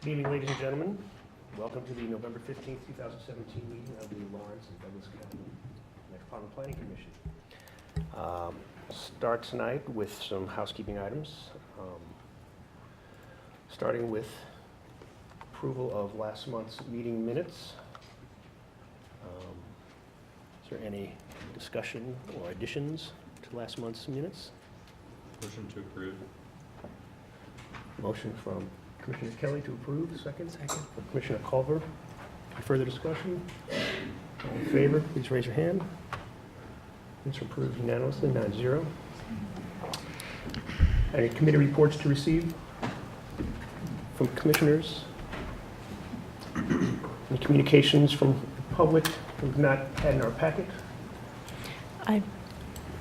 Good evening, ladies and gentlemen. Welcome to the November 15th, 2017 meeting of the Lawrence and Douglas County Metropolitan Planning Commission. Start tonight with some housekeeping items, starting with approval of last month's meeting minutes. Is there any discussion or additions to last month's minutes? Motion to approve. Motion from Commissioner Kelly to approve, second. Second. From Commissioner Culver. Any further discussion? All in favor, please raise your hand. It's approved unanimously, 9-0. Any committee reports to receive from commissioners? Any communications from the public we've not had in our packet? I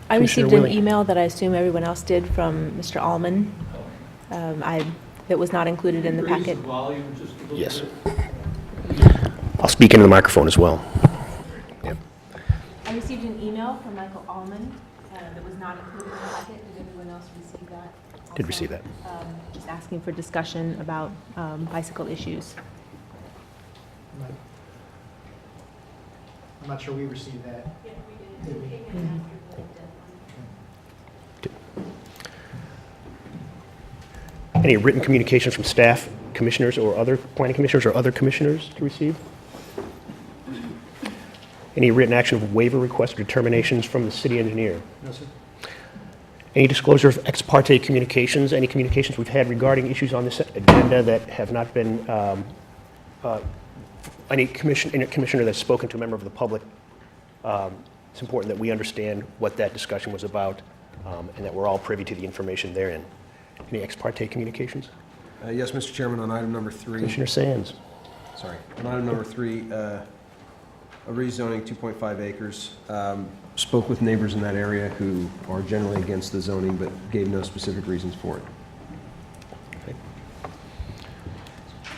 Commissioner received an Willie. email that I assume everyone else did from Mr. Allman. That was not included in the packet. Yes. I'll speak into the microphone as well. Yep. I received an email from Michael Allman that was not included in the packet. Did everyone else receive that? Did receive that. Just asking for discussion about bicycle issues. I'm not sure we received that. Did we? Any written communications from staff, commissioners, or other planning commissioners or other commissioners to receive? Any written action of waiver requests or determinations from the city engineer? No, sir. Any disclosure of ex parte communications, any communications we've had regarding issues on this agenda that have not been, any commissioner that's spoken to a member of the public, it's important that we understand what that discussion was about and that we're all privy to the information therein. Any ex parte communications? Yes, Mr. Chairman, on item number 3. Commissioner Sands. Sorry. On item number 3, a rezoning 2.5 acres. Spoke with neighbors in that area who are generally against the zoning but gave no specific reasons for it. Okay.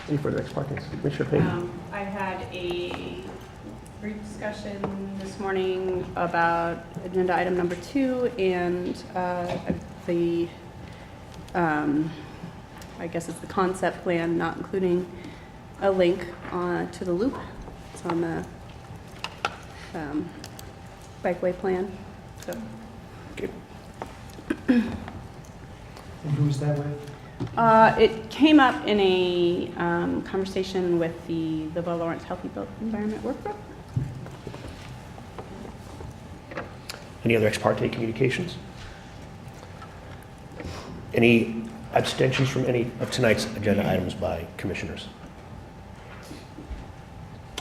Any further ex parte? Commissioner Payne. I had a brief discussion this morning about agenda item number 2 and the, I guess it's the concept plan, not including a link to the loop. It's on the bikeway plan. So Okay. And who was that with? it came up in a conversation with the Livo Lawrence Healthy Built Environment Workgroup. Any other ex parte communications? Any abstentions from any of tonight's agenda items by commissioners?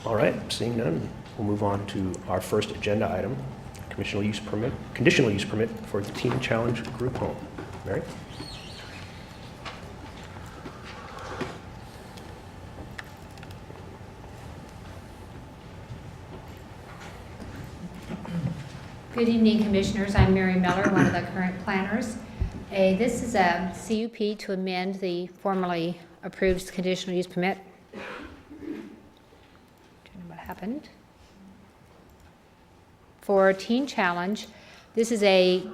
All right, seeing none, we'll move on to our first agenda item, conditional use permit for the Teen Challenge Group Home. Mary? Good evening, Commissioners. I'm Mary Miller, one of the current planners. This is a CUP to amend the formerly approved conditional use permit. Don't know what happened. For Teen Challenge, this is a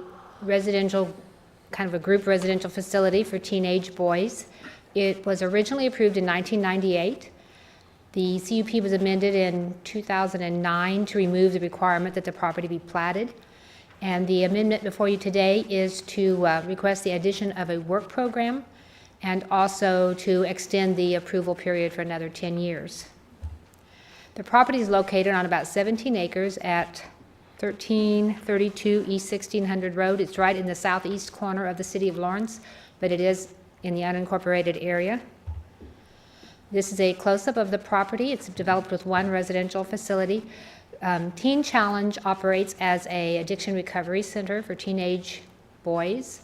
residential, kind of a group residential facility for teenage boys. It was originally approved in 1998. The CUP was amended in 2009 to remove the requirement that the property be platted. And the amendment before you today is to request the addition of a work program and also to extend the approval period for another 10 years. The property is located on about 17 acres at 1332 East 1600 Road. It's right in the southeast corner of the city of Lawrence, but it is in the unincorporated area. This is a close-up of the property. It's developed with one residential facility. Teen Challenge operates as an addiction recovery center for teenage boys.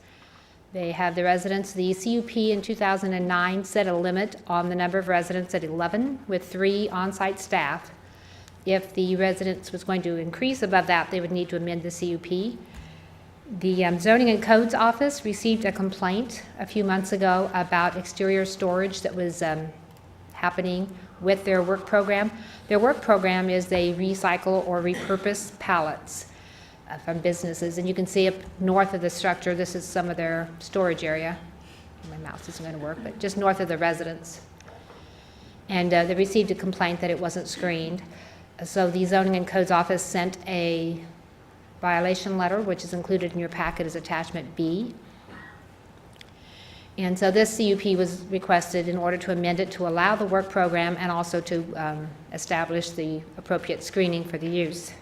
They have the residents. The CUP in 2009 set a limit on the number of residents at 11 with 3 on-site staff. If the residence was going to increase above that, they would need to amend the CUP. The Zoning and Codes Office received a complaint a few months ago about exterior storage that was happening with their work program. Their work program is they recycle or repurpose pallets from businesses. And you can see up north of the structure, this is some of their storage area. My mouse isn't going to work, but just north of the residence. and they received a complaint that it wasn't screened. So the Zoning and Codes Office sent a violation letter, which is included in your packet as attachment B. And so this CUP was requested in order to amend it to allow the work program and also to establish the appropriate screening for the use.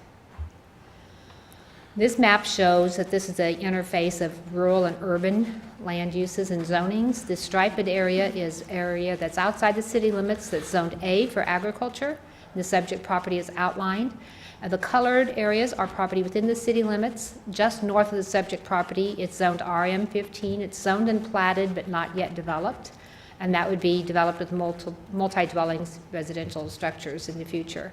This map shows that this is an interface of rural and urban land uses and zonings. The striped area is area that's outside the city limits that's zoned A for agriculture. The subject property is outlined. The colored areas are property within the city limits. Just north of the subject property, it's zoned RM15. It's zoned and platted, but not yet developed. And that would be developed with multi-dwelling residential structures in the future.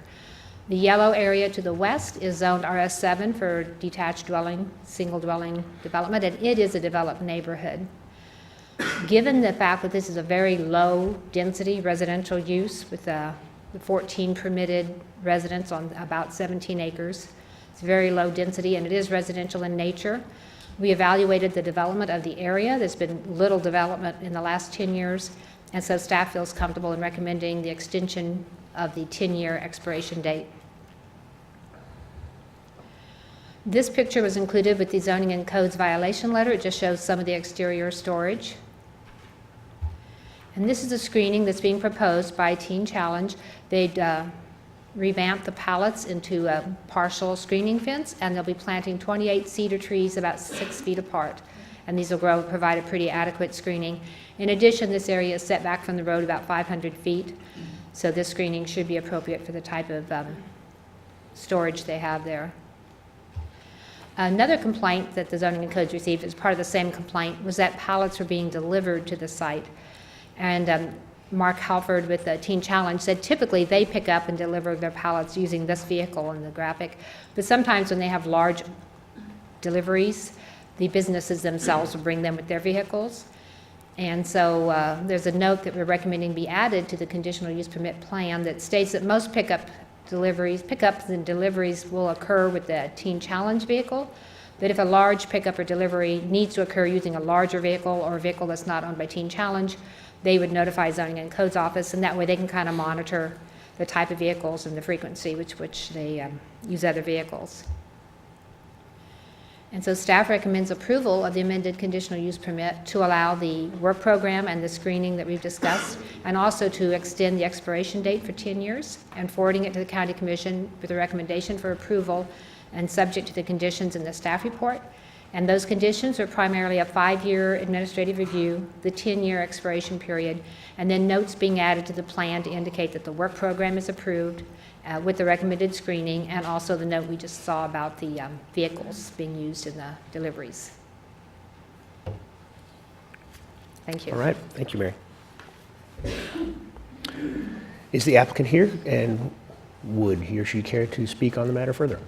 The yellow area to the west is zoned RS7 for detached dwelling, single dwelling development, and it is a developed neighborhood. Given the fact that this is a very low density residential use with the 14 permitted residents on about 17 acres. It's very low density and it is residential in nature. We evaluated the development of the area. There's been little development in the last 10 years, and so staff feels comfortable in recommending the extension of the 10-year expiration date. This picture was included with the Zoning and Codes violation letter. It just shows some of the exterior storage. And this is a screening that's being proposed by Teen Challenge. They'd revamp the pallets into a partial screening fence, and they'll be planting 28 cedar trees about 6 feet apart. And these will provide a pretty adequate screening. In addition, this area is set back from the road about 500 feet, so this screening should be appropriate for the type of storage they have there. Another complaint that the Zoning and Codes received as part of the same complaint was that pallets were being delivered to the site. And Mark Halford with the Teen Challenge said typically they pick up and deliver their pallets using this vehicle in the graphic. But sometimes when they have large deliveries, the businesses themselves will bring them with their vehicles. And so there's a note that we're recommending be added to the conditional use permit plan that states that most pickups and deliveries will occur with the Teen Challenge vehicle. But if a large pickup or delivery needs to occur using a larger vehicle or a vehicle that's not owned by Teen Challenge, they would notify Zoning and Codes Office, and that way they can kind of monitor the type of vehicles and the frequency which they use other vehicles. And so staff recommends approval of the amended conditional use permit to allow the work program and the screening that we've discussed, and also to extend the expiration date for 10 years, and forwarding it to the County Commission with a recommendation for approval and subject to the conditions in the staff report. And those conditions are primarily a 5-year administrative review, the 10-year expiration period, and then notes being added to the plan to indicate that the work program is approved with the recommended screening, and also the note we just saw about the vehicles being used in the deliveries. Thank you. All right, thank you, Mary. Is the applicant here, and would he or she care to speak on the matter further?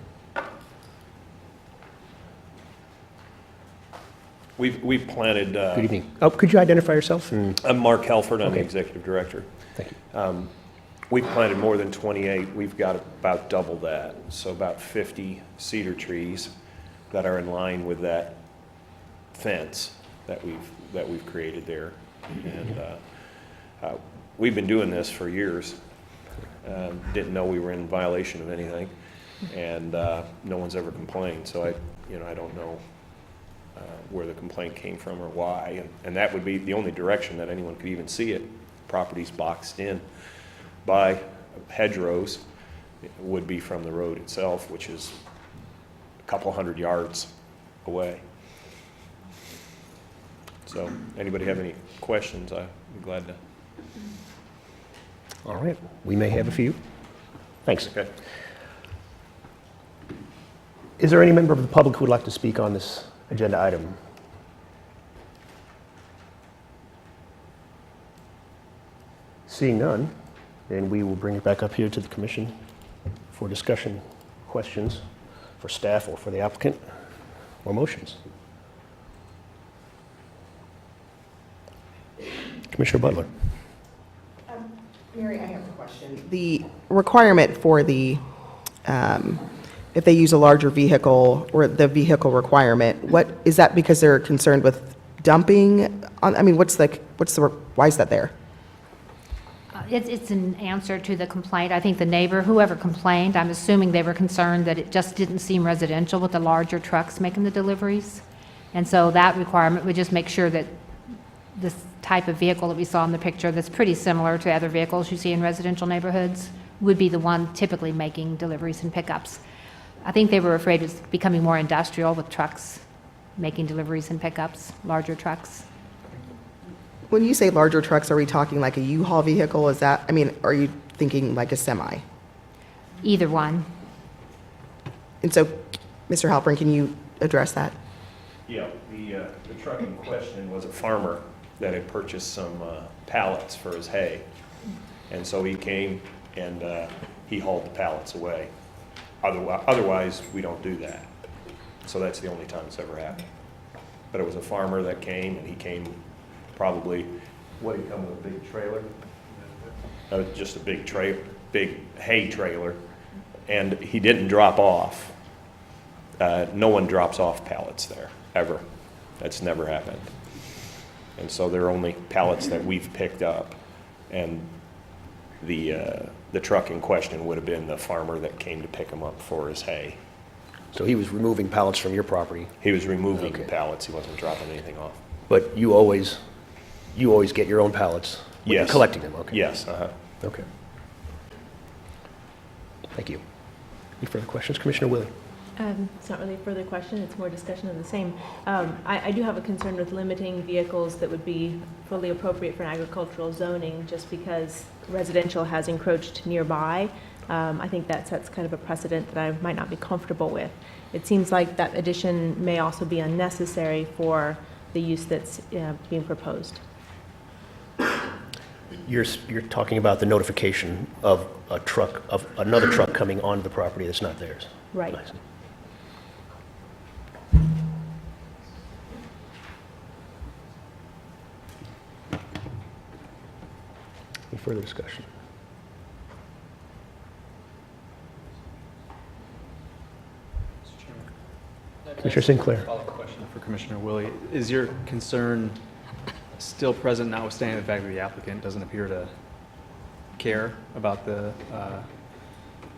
We've planted, Good evening. Oh, could you identify yourself? I'm Mark Helford, I'm the Okay. executive director. Thank you. We've planted more than 28, we've got about double that, so about 50 cedar trees that are in line with that fence that we've created there. And we've been doing this for years. Didn't know we were in violation of anything, and no one's ever complained, so I don't know where the complaint came from or why, and that would be the only direction that anyone could even see it. Properties boxed in by hedgerows would be from the road itself, which is a couple hundred yards away. So anybody have any questions, I'd be glad to. All right, we may have a few. Thanks. Okay. Is there any member of the public who would like to speak on this agenda item? Seeing none, then we will bring it back up here to the commission for discussion, questions for staff or for the applicant, or motions. Commissioner Butler. Mary, I have a question. The requirement for the, if they use a larger vehicle, or the vehicle requirement, what, is that because they're concerned with dumping? What's the, why is that there? It's an answer to the complaint. I think the neighbor, whoever complained, I'm assuming they were concerned that it just didn't seem residential with the larger trucks making the deliveries. And so that requirement would just make sure that this type of vehicle that we saw in the picture, that's pretty similar to other vehicles you see in residential neighborhoods, would be the one typically making deliveries and pickups. I think they were afraid it's becoming more industrial with trucks making deliveries and pickups, larger trucks. When you say larger trucks, are we talking like a U-Haul vehicle? Is that, I mean, are you thinking like a semi? Either one. And so, Mr. Halpern, can you address that? Yeah, the truck in question was a farmer that had purchased some pallets for his hay. And so he came and he hauled the pallets away. Otherwise, we don't do that. So that's the only time it's ever happened. But it was a farmer that came, and he came probably, what, he come with a big trailer? Just a big hay trailer. And he didn't drop off. No one drops off pallets there, ever. That's never happened. And so they're only pallets that we've picked up. And the truck in question would have been the farmer that came to pick them up for his hay. So he was removing pallets from your property, He was removing Okay. pallets, he wasn't dropping anything off. but you always get your own pallets? when you're Yes. Collecting them, okay? Yes, Okay. Thank you. Any further questions? Commissioner Willie? It's not really a further question, it's more discussion of the same. I do have a concern with limiting vehicles that would be fully appropriate for an agricultural zoning just because residential has encroached nearby. I think that sets kind of a precedent that I might not be comfortable with. It seems like that addition may also be unnecessary for the use that's being proposed. You're talking about the notification of another truck coming onto the property that's not theirs? Right. I see. Any further discussion? Commissioner Sinclair. Follow-up question for Commissioner Willie. Is your concern still present, notwithstanding the fact that the applicant doesn't appear to care about the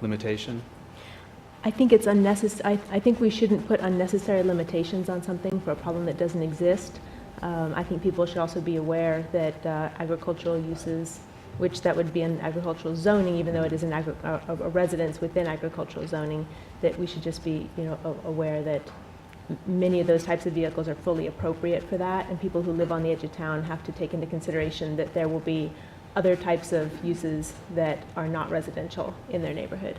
limitation? I think it's unnecessary. I think we shouldn't put unnecessary limitations on something for a problem that doesn't exist. I think people should also be aware that agricultural uses, which that would be in agricultural zoning, even though it is a residence within agricultural zoning, that we should just be, aware that many of those types of vehicles are fully appropriate for that, and people who live on the edge of town have to take into consideration that there will be other types of uses that are not residential in their neighborhood.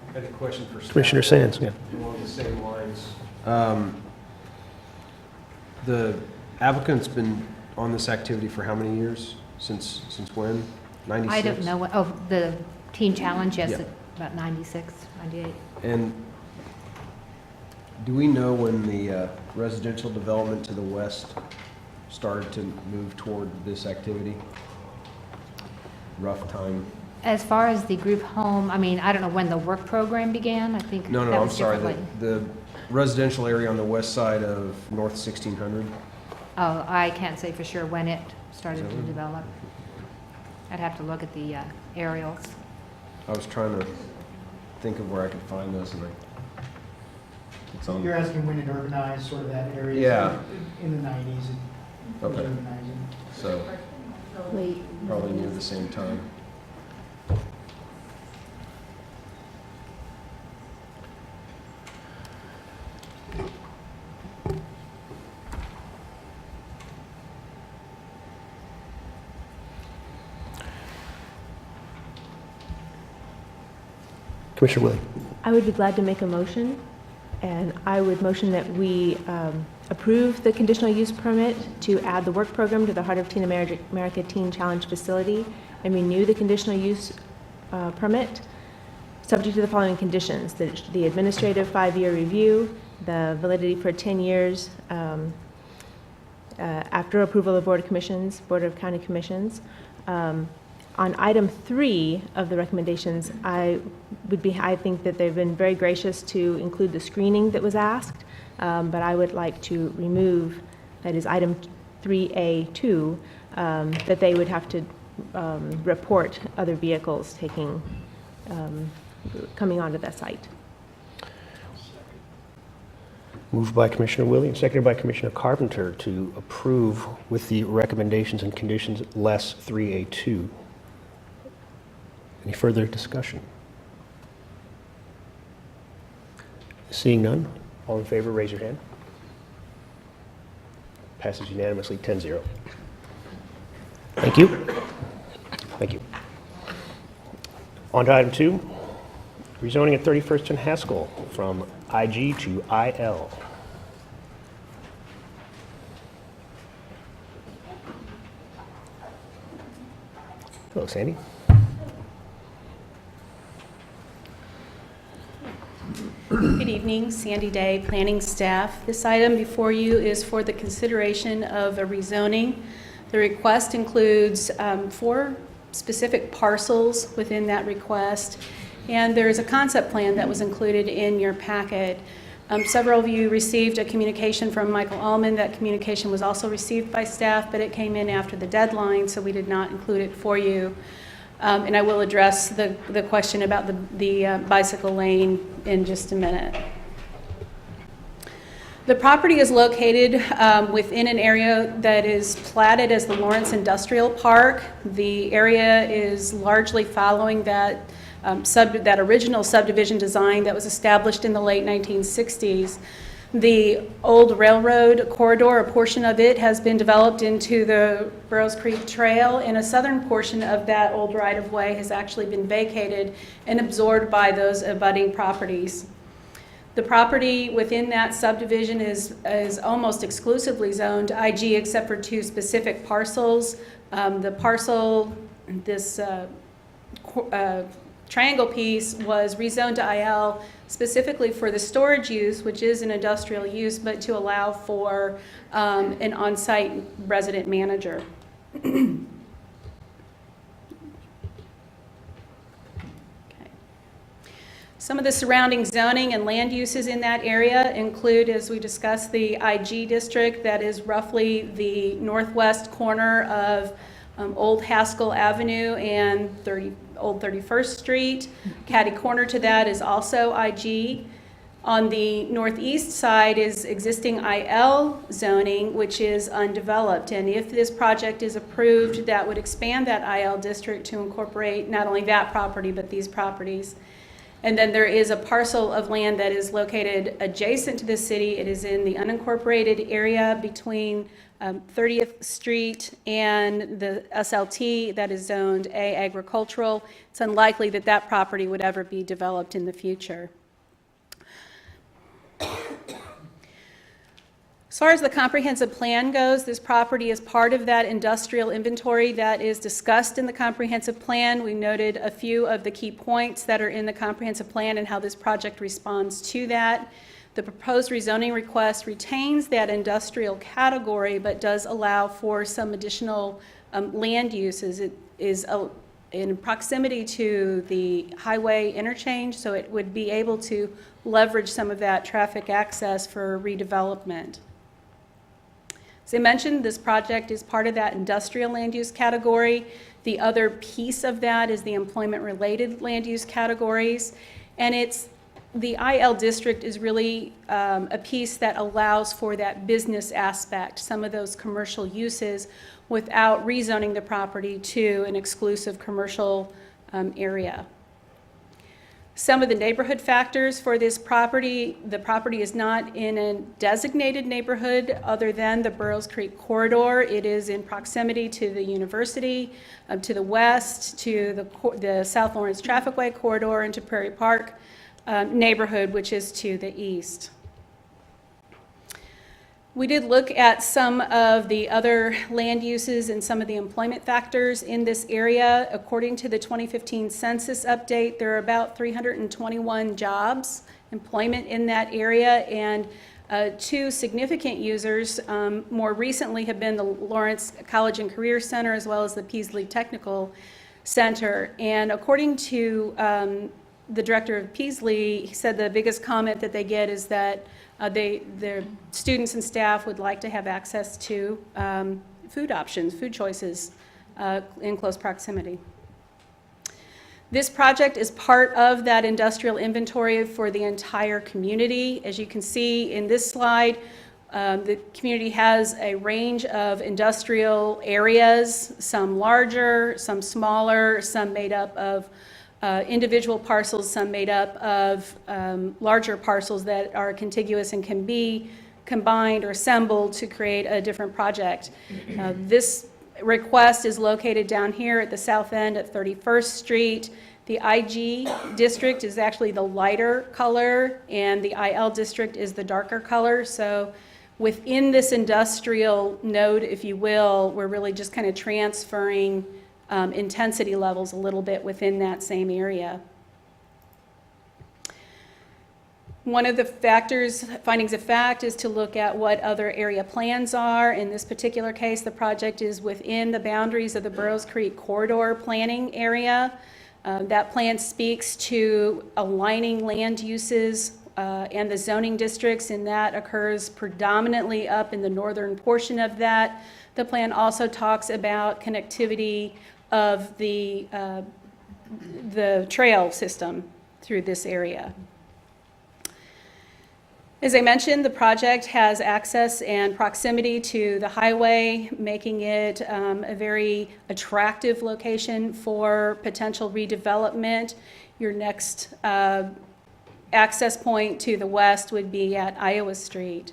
I had a question for staff. Commissioner Sands, yeah. Along the same lines. The applicant's been on this activity for how many years? Since when? 96? I don't know, the Teen Challenge, yes, Yeah. about 96, 98. And do we know when the residential development to the west started to move toward this activity? Rough time? As far as the group home, I mean, I don't know when the work program began, I think No, that I'm was sorry. differently. The residential area on the west side of North 1600? Oh, I can't say for sure when it started to Is that right? develop. I'd have to look at the aerials. I was trying to think of where I could find this, and it's on. You're asking when it urbanized, sort of that area? Yeah. In the 90s, it was Okay. urbanizing. So, Late. probably near the same time. Commissioner Willie? I would be glad to make a motion, and I would motion that we approve the conditional use permit to add the work program to the Heart of Teen America Teen Challenge facility and renew the conditional use permit, subject to the following conditions: the administrative 5-year review, the validity for 10 years after approval of Board of County Commissions. On item 3 of the recommendations, I think that they've been very gracious to include the screening that was asked, but I would like to remove, that is item 3A2, that they would have to report other vehicles coming onto that site. Moved by Commissioner Willie and seconded by Commissioner Carpenter to approve with the recommendations and conditions less 3A2. Any further discussion? Seeing none, all in favor, raise your hand. Passes unanimously, 10-0. Thank you. Thank you. On to item 2, rezoning at 31st and Haskell from IG to IL. Hello, Sandy. Good evening, Sandy Day, planning staff. This item before you is for the consideration of a rezoning. The request includes 4 specific parcels within that request, and there is a concept plan that was included in your packet. Several of you received a communication from Michael Allman. That communication was also received by staff, but it came in after the deadline, so we did not include it for you. And I will address the question about the bicycle lane in just a minute. The property is located within an area that is platted as the Lawrence Industrial Park. The area is largely following that original subdivision design that was established in the late 1960s. The old railroad corridor, a portion of it, has been developed into the Burroughs Creek Trail, and a southern portion of that old right-of-way has actually been vacated and absorbed by those abutting properties. The property within that subdivision is almost exclusively zoned IG except for 2 specific parcels. The parcel, this triangle piece, was rezoned to IL specifically for the storage use, which is an industrial use, but to allow for an on-site resident manager. Okay. Some of the surrounding zoning and land uses in that area include, as we discussed, the IG district that is roughly the northwest corner of Old Haskell Avenue and Old 31st Street. Catty corner to that is also IG. On the northeast side is existing IL zoning, which is undeveloped. And if this project is approved, that would expand that IL district to incorporate not only that property, but these properties. And then there is a parcel of land that is located adjacent to the city. It is in the unincorporated area between 30th Street and the SLT that is zoned A agricultural. It's unlikely that that property would ever be developed in the future. As far as the comprehensive plan goes, this property is part of that industrial inventory that is discussed in the comprehensive plan. We noted a few of the key points that are in the comprehensive plan and how this project responds to that. The proposed rezoning request retains that industrial category, but does allow for some additional land uses. It is in proximity to the highway interchange, so it would be able to leverage some of that traffic access for redevelopment. As I mentioned, this project is part of that industrial land use category. The other piece of that is the employment-related land use categories, and the IL district is really a piece that allows for that business aspect, some of those commercial uses, without rezoning the property to an exclusive commercial area. Some of the neighborhood factors for this property: the property is not in a designated neighborhood other than the Burroughs Creek corridor. It is in proximity to the university, to the west, to the South Lawrence Trafficway corridor, and to Prairie Park neighborhood, which is to the east. We did look at some of the other land uses and some of the employment factors in this area. According to the 2015 census update, there are about 321 jobs, employment in that area, and 2 significant users more recently have been the Lawrence College and Career Center as well as the Peasley Technical center. And according to the director of Peasley, he said the biggest comment that they get is that their students and staff would like to have access to food options, food choices in close proximity. This project is part of that industrial inventory for the entire community. As you can see in this slide, the community has a range of industrial areas, some larger, some smaller, some made up of individual parcels, some made up of larger parcels that are contiguous and can be combined or assembled to create a different project. This request is located down here at the south end at 31st Street. The IG district is actually the lighter color, and the IL district is the darker color. So within this industrial node, if you will, we're really just kind of transferring intensity levels a little bit within that same area. One of the findings of fact, is to look at what other area plans are. In this particular case, the project is within the boundaries of the Burroughs Creek Corridor planning area. That plan speaks to aligning land uses and the zoning districts, and that occurs predominantly up in the northern portion of that. The plan also talks about connectivity of the trail system through this area. As I mentioned, the project has access and proximity to the highway, making it a very attractive location for potential redevelopment. Your next access point to the west would be at Iowa Street.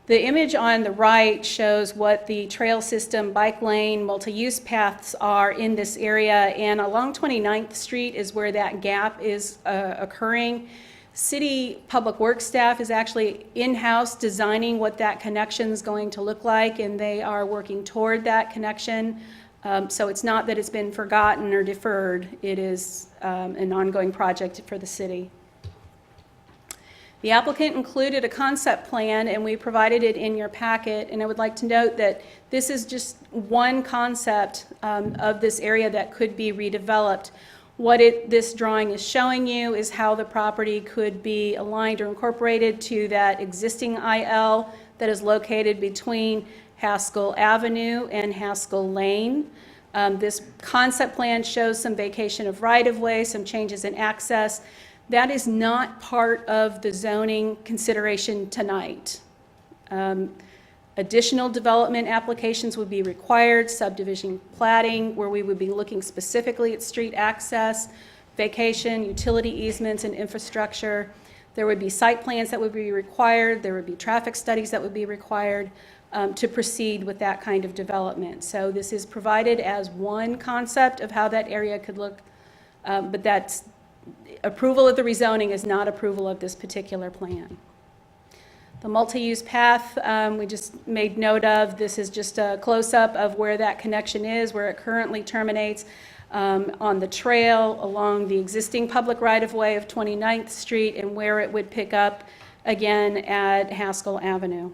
The image on the right shows what the trail system, bike lane, multi-use paths are in this area, and along 29th Street is where that gap is occurring. City Public Works staff is actually in-house designing what that connection is going to look like, and they are working toward that connection. So it's not that it's been forgotten or deferred. It is an ongoing project for the city. The applicant included a concept plan, and we provided it in your packet, and I would like to note that this is just one concept of this area that could be redeveloped. What this drawing is showing you is how the property could be aligned or incorporated to that existing IL that is located between Haskell Avenue and Haskell Lane. This concept plan shows some vacation of right-of-way, some changes in access. That is not part of the zoning consideration tonight. Additional development applications would be required, subdivision platting, where we would be looking specifically at street access, vacation, utility easements, and infrastructure. There would be site plans that would be required. There would be traffic studies that would be required to proceed with that kind of development. So this is provided as one concept of how that area could look, but that's approval of the rezoning is not approval of this particular plan. The multi-use path we just made note of. This is just a close-up of where that connection is, where it currently terminates on the trail along the existing public right-of-way of 29th Street, and where it would pick up again at Haskell Avenue.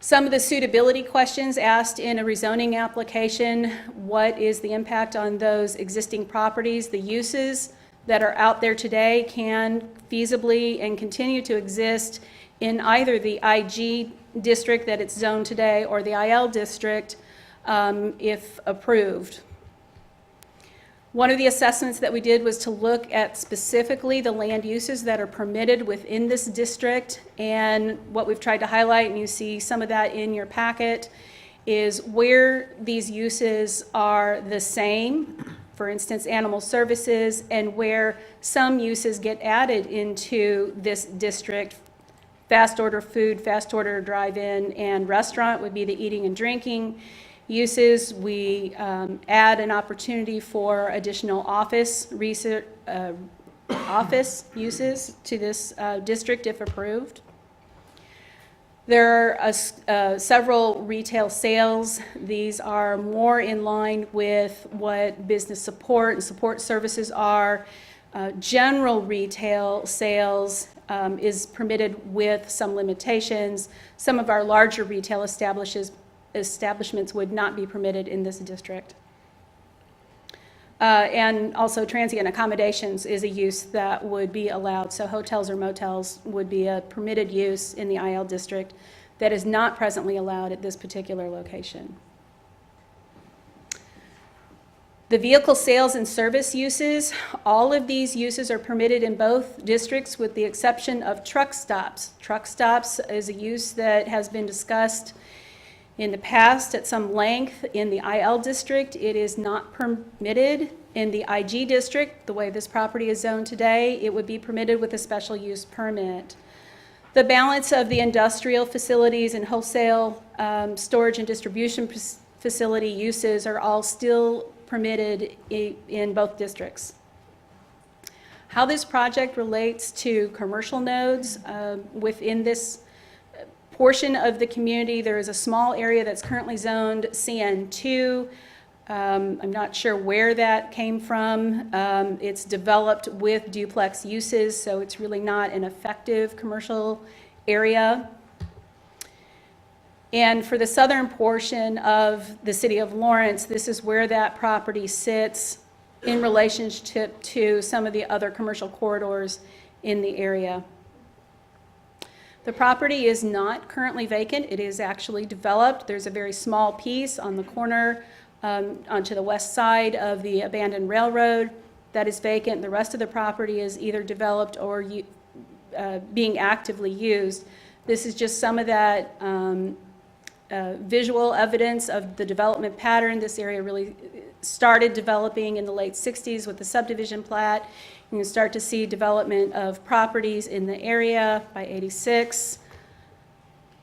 Some of the suitability questions asked in a rezoning application: what is the impact on those existing properties? The uses that are out there today can feasibly and continue to exist in either the IG district that it's zoned today or the IL district if approved. One of the assessments that we did was to look at specifically the land uses that are permitted within this district, and what we've tried to highlight, and you see some of that in your packet, is where these uses are the same. For instance, animal services, and where some uses get added into this district. Fast order food, fast order drive-in, and restaurant would be the eating and drinking uses. We add an opportunity for additional office uses to this district if approved. There are several retail sales. These are more in line with what business support and support services are. General retail sales is permitted with some limitations. Some of our larger retail establishments would not be permitted in this district. And also transient accommodations is a use that would be allowed. So hotels or motels would be a permitted use in the IL district that is not presently allowed at this particular location. The vehicle sales and service uses, all of these uses are permitted in both districts with the exception of truck stops. Truck stops is a use that has been discussed in the past at some length in the IL district. It is not permitted in the IG district. The way this property is zoned today, it would be permitted with a special use permit. The balance of the industrial facilities and wholesale storage and distribution facility uses are all still permitted in both districts. How this project relates to commercial nodes within this portion of the community, there is a small area that's currently zoned CN2. I'm not sure where that came from. It's developed with duplex uses, so it's really not an effective commercial area. And for the southern portion of the city of Lawrence, this is where that property sits in relationship to some of the other commercial corridors in the area. The property is not currently vacant. It is actually developed. There's a very small piece on the corner onto the west side of the abandoned railroad that is vacant. The rest of the property is either developed or being actively used. This is just some of that visual evidence of the development pattern. This area really started developing in the late 60s with the subdivision plat. You can start to see development of properties in the area by 86,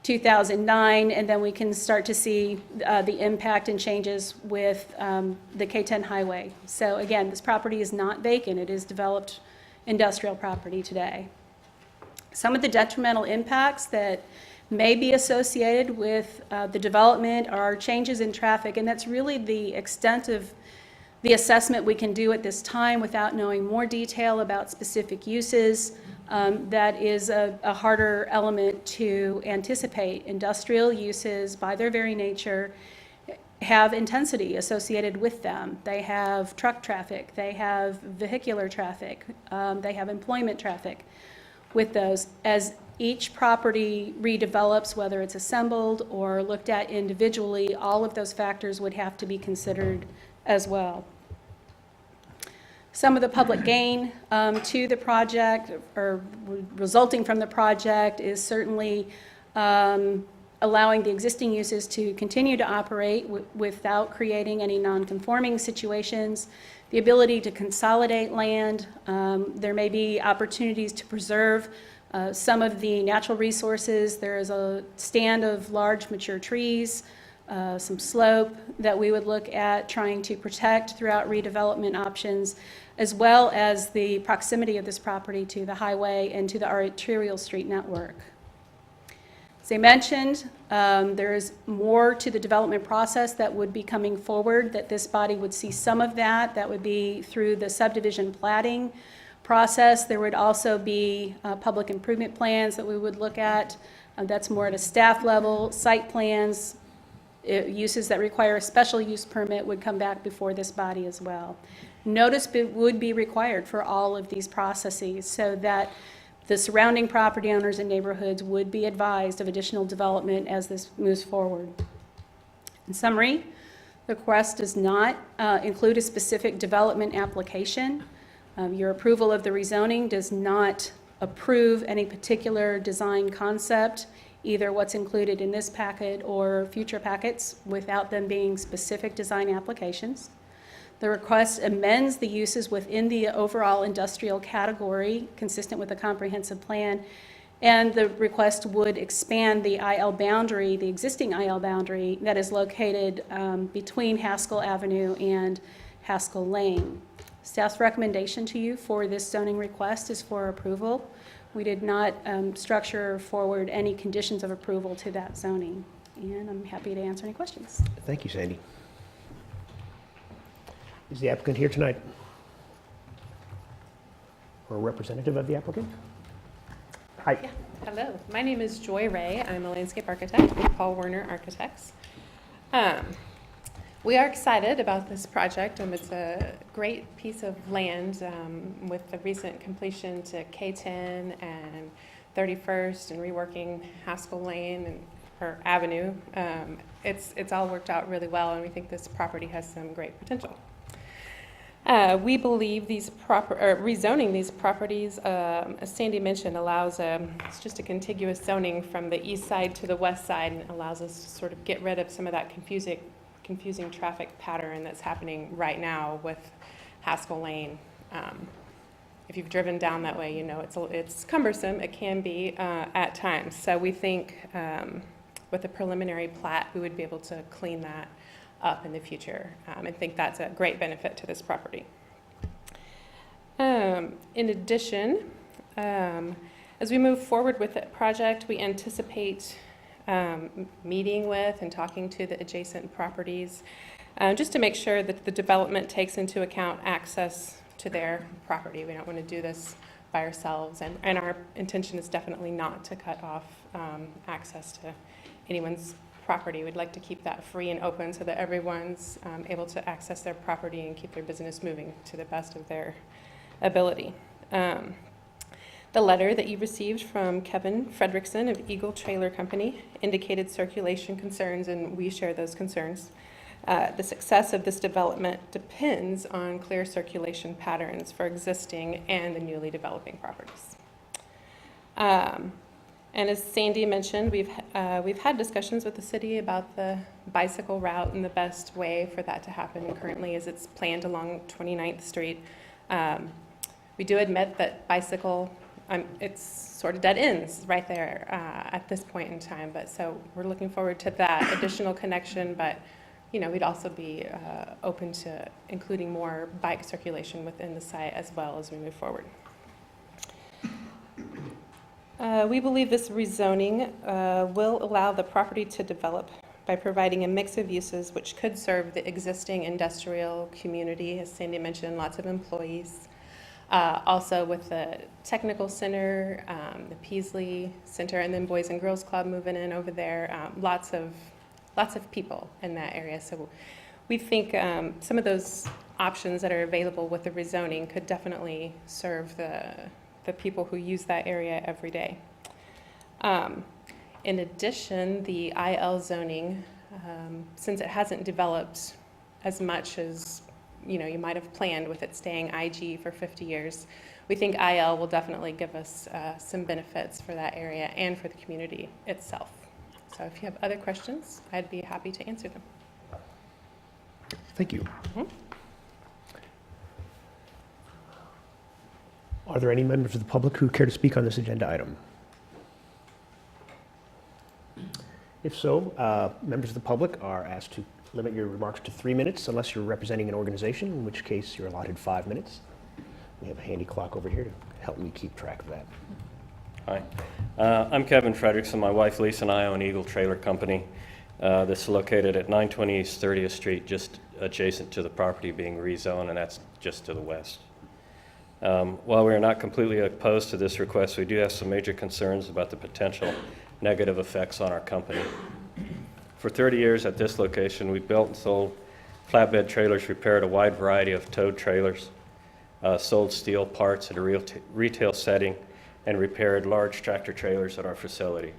2009, and then we can start to see the impact and changes with the K-10 highway. So again, this property is not vacant. It is developed industrial property today. Some of the detrimental impacts that may be associated with the development are changes in traffic, and that's really the extent of the assessment we can do at this time without knowing more detail about specific uses. That is a harder element to anticipate. Industrial uses, by their very nature, have intensity associated with them. They have truck traffic, they have vehicular traffic, they have employment traffic with those. As each property redevelops, whether it's assembled or looked at individually, all of those factors would have to be considered as well. Some of the public gain to the project or resulting from the project is certainly allowing the existing uses to continue to operate without creating any non-conforming situations, the ability to consolidate land. There may be opportunities to preserve some of the natural resources. There is a stand of large mature trees, some slope that we would look at trying to protect throughout redevelopment options, as well as the proximity of this property to the highway and to the arterial street network. As I mentioned, there is more to the development process that would be coming forward, that this body would see some of that. That would be through the subdivision platting process. There would also be public improvement plans that we would look at. That's more at a staff level. Site plans, uses that require a special use permit would come back before this body as well. Notice would be required for all of these processes so that the surrounding property owners and neighborhoods would be advised of additional development as this moves forward. In summary, the request does not include a specific development application. Your approval of the rezoning does not approve any particular design concept, either what's included in this packet or future packets, without them being specific design applications. The request amends the uses within the overall industrial category, consistent with the comprehensive plan, and the request would expand the IL boundary, the existing IL boundary that is located between Haskell Avenue and Haskell Lane. Staff's recommendation to you for this zoning request is for approval. We did not structure forward any conditions of approval to that zoning, and I'm happy to answer any questions. Thank you, Sandy. Is the applicant here tonight? Or a representative of the applicant? Hi. Yeah, hello. My name is Joy Ray. I'm a landscape architect with Paul Werner Architects. We are excited about this project. It's a great piece of land with the recent completion to K10 and 31st and reworking Haskell Lane and or Avenue. It's all worked out really well, and we think this property has some great potential. We believe rezoning these properties, as Sandy mentioned, allows it's just a contiguous zoning from the east side to the west side, and allows us to sort of get rid of some of that confusing traffic pattern that's happening right now with Haskell Lane. If you've driven down that way, you know it's cumbersome. It can be at times. So we think with the preliminary plat, we would be able to clean that up in the future, and think that's a great benefit to this property. In addition, as we move forward with the project, we anticipate meeting with and talking to the adjacent properties just to make sure that the development takes into account access to their property. We don't want to do this by ourselves, and our intention is definitely not to cut off access to anyone's property. We'd like to keep that free and open so that everyone's able to access their property and keep their business moving to the best of their ability. The letter that you received from Kevin Fredrickson of Eagle Trailer Company indicated circulation concerns, and we share those concerns. The success of this development depends on clear circulation patterns for existing and the newly developing properties. And as Sandy mentioned, we've had discussions with the city about the bicycle route and the best way for that to happen currently as it's planned along 29th Street. We do admit that bicycle, it's sort of dead ends right there at this point in time, but so we're looking forward to that additional connection, but you know, we'd also be open to including more bike circulation within the site as well as we move forward. We believe this rezoning will allow the property to develop by providing a mix of uses which could serve the existing industrial community. As Sandy mentioned, lots of employees. Also with the technical center, the Peasley Center, and then Boys and Girls Club moving in over there. Lots of people in that area. So we think some of those options that are available with the rezoning could definitely serve the people who use that area every day. In addition, the IL zoning, since it hasn't developed as much as you might have planned with it staying IG for 50 years, we think IL will definitely give us some benefits for that area and for the community itself. So if you have other questions, I'd be happy to answer them. Thank you. Are there any members of the public who care to speak on this agenda item? If so, members of the public are asked to limit your remarks to 3 minutes unless you're representing an organization, in which case you're allotted 5 minutes. We have a handy clock over here to help me keep track of that. Hi, I'm Kevin Fredrickson. My wife Lisa and I own Eagle Trailer Company. This is located at 920 East 30th Street, just adjacent to the property being rezoned, and that's just to the west. While we are not completely opposed to this request, we do have some major concerns about the potential negative effects on our company. For 30 years at this location, we built and sold flatbed trailers, repaired a wide variety of towed trailers, sold steel parts at a retail setting, and repaired large tractor trailers at our facility.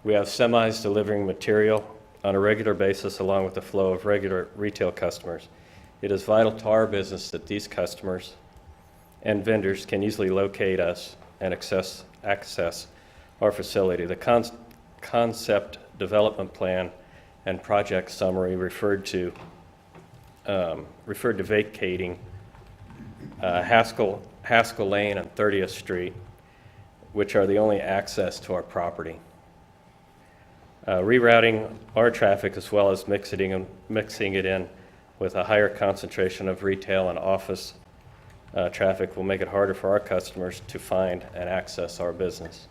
We have semis delivering material on a regular basis along with the flow of regular retail customers. It is vital to our business that these customers and vendors can easily locate us and access our facility. The concept development plan and project summary referred to vacating Haskell Lane and 30th Street, which are the only access to our property. Rerouting our traffic as well as mixing it in with a higher concentration of retail and office traffic will make it harder for our customers to find and access our business.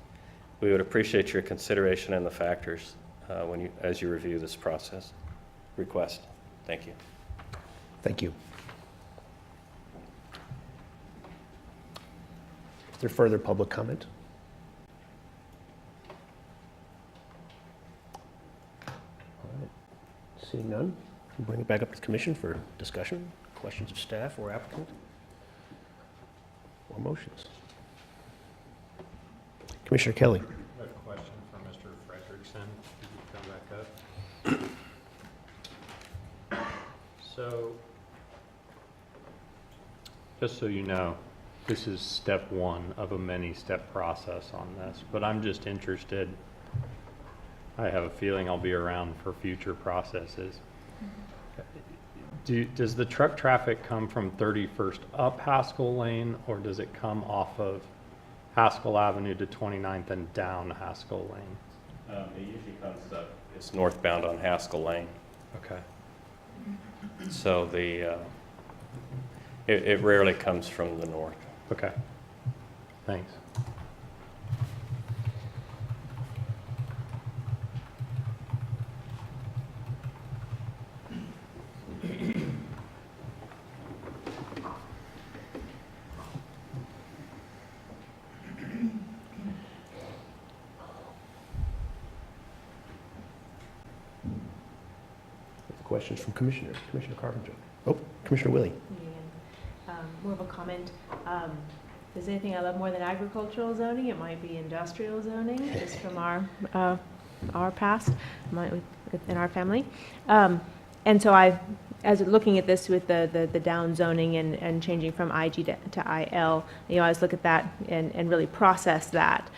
We would appreciate your consideration and the factors as you review this request. Thank you. Thank you. Is there further public comment? All right. Seeing none, Bring it back up to the commission for discussion, questions of staff or applicant, or motions. Commissioner Kelly. I have a question for Mr. Frederickson. If you could come back up. So, just so you know, this is step one of a many-step process on this, but I'm just interested. I have a feeling I'll be around for future processes. Does the truck traffic come from 31st up Haskell Lane, or does it come off of Haskell Avenue to 29th and down Haskell Lane? It usually comes up, it's northbound on Haskell Lane. Okay. So it rarely comes from the north. Okay. Thanks. Questions from commissioners? Commissioner Carpenter. Oh, Commissioner Willie. More of a comment. If there's anything I love more than agricultural zoning, it might be industrial zoning, just from our past, in our family. And so as looking at this with the down zoning and changing from IG to IL, I always look at that and really process that.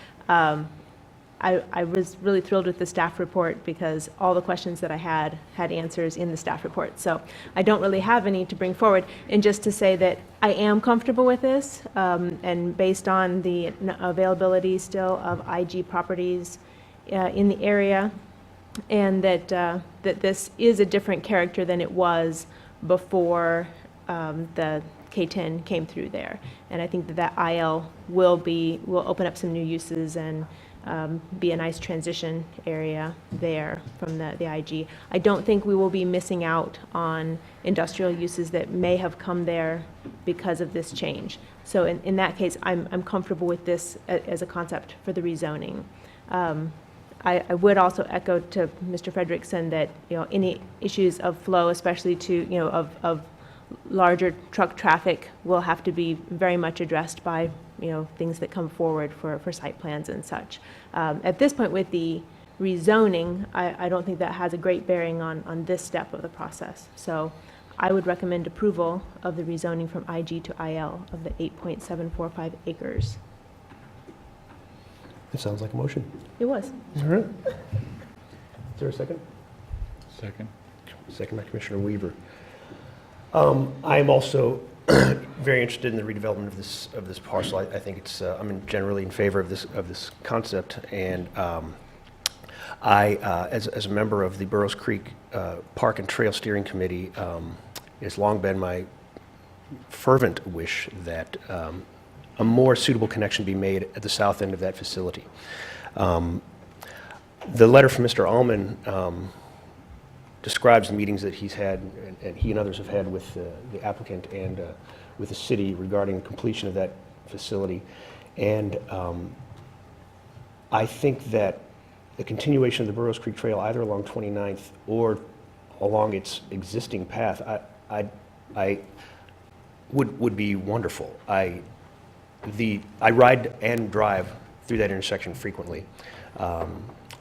I was really thrilled with the staff report because all the questions that I had answers in the staff report. So I don't really have any to bring forward. And just to say that I am comfortable with this, and based on the availability still of IG properties in the area, and that this is a different character than it was before the K10 came through there. And I think that IL will open up some new uses and be a nice transition area there from the IG. I don't think we will be missing out on industrial uses that may have come there because of this change. So in that case, I'm comfortable with this as a concept for the rezoning. I would also echo to Mr. Frederickson that any issues of flow, especially to of larger truck traffic, will have to be very much addressed by things that come forward for site plans and such. At this point with the rezoning, I don't think that has a great bearing on this step of the process. So I would recommend approval of the rezoning from IG to IL of the 8.745 acres. It sounds like a motion. It was. All right. Is there a second? Second. Second by Commissioner Weaver. I am also very interested in the redevelopment of this parcel. I think it's I'm generally in favor of this concept, and as a member of the Burroughs Creek Park and Trail Steering Committee, it's long been my fervent wish that a more suitable connection be made at the south end of that facility. The letter from Mr. Allman describes the meetings that he's had, and he and others have had with the applicant and with the city regarding completion of that facility. And I think that the continuation of the Burroughs Creek Trail, either along 29th or along its existing path, I would be wonderful. I ride and drive through that intersection frequently.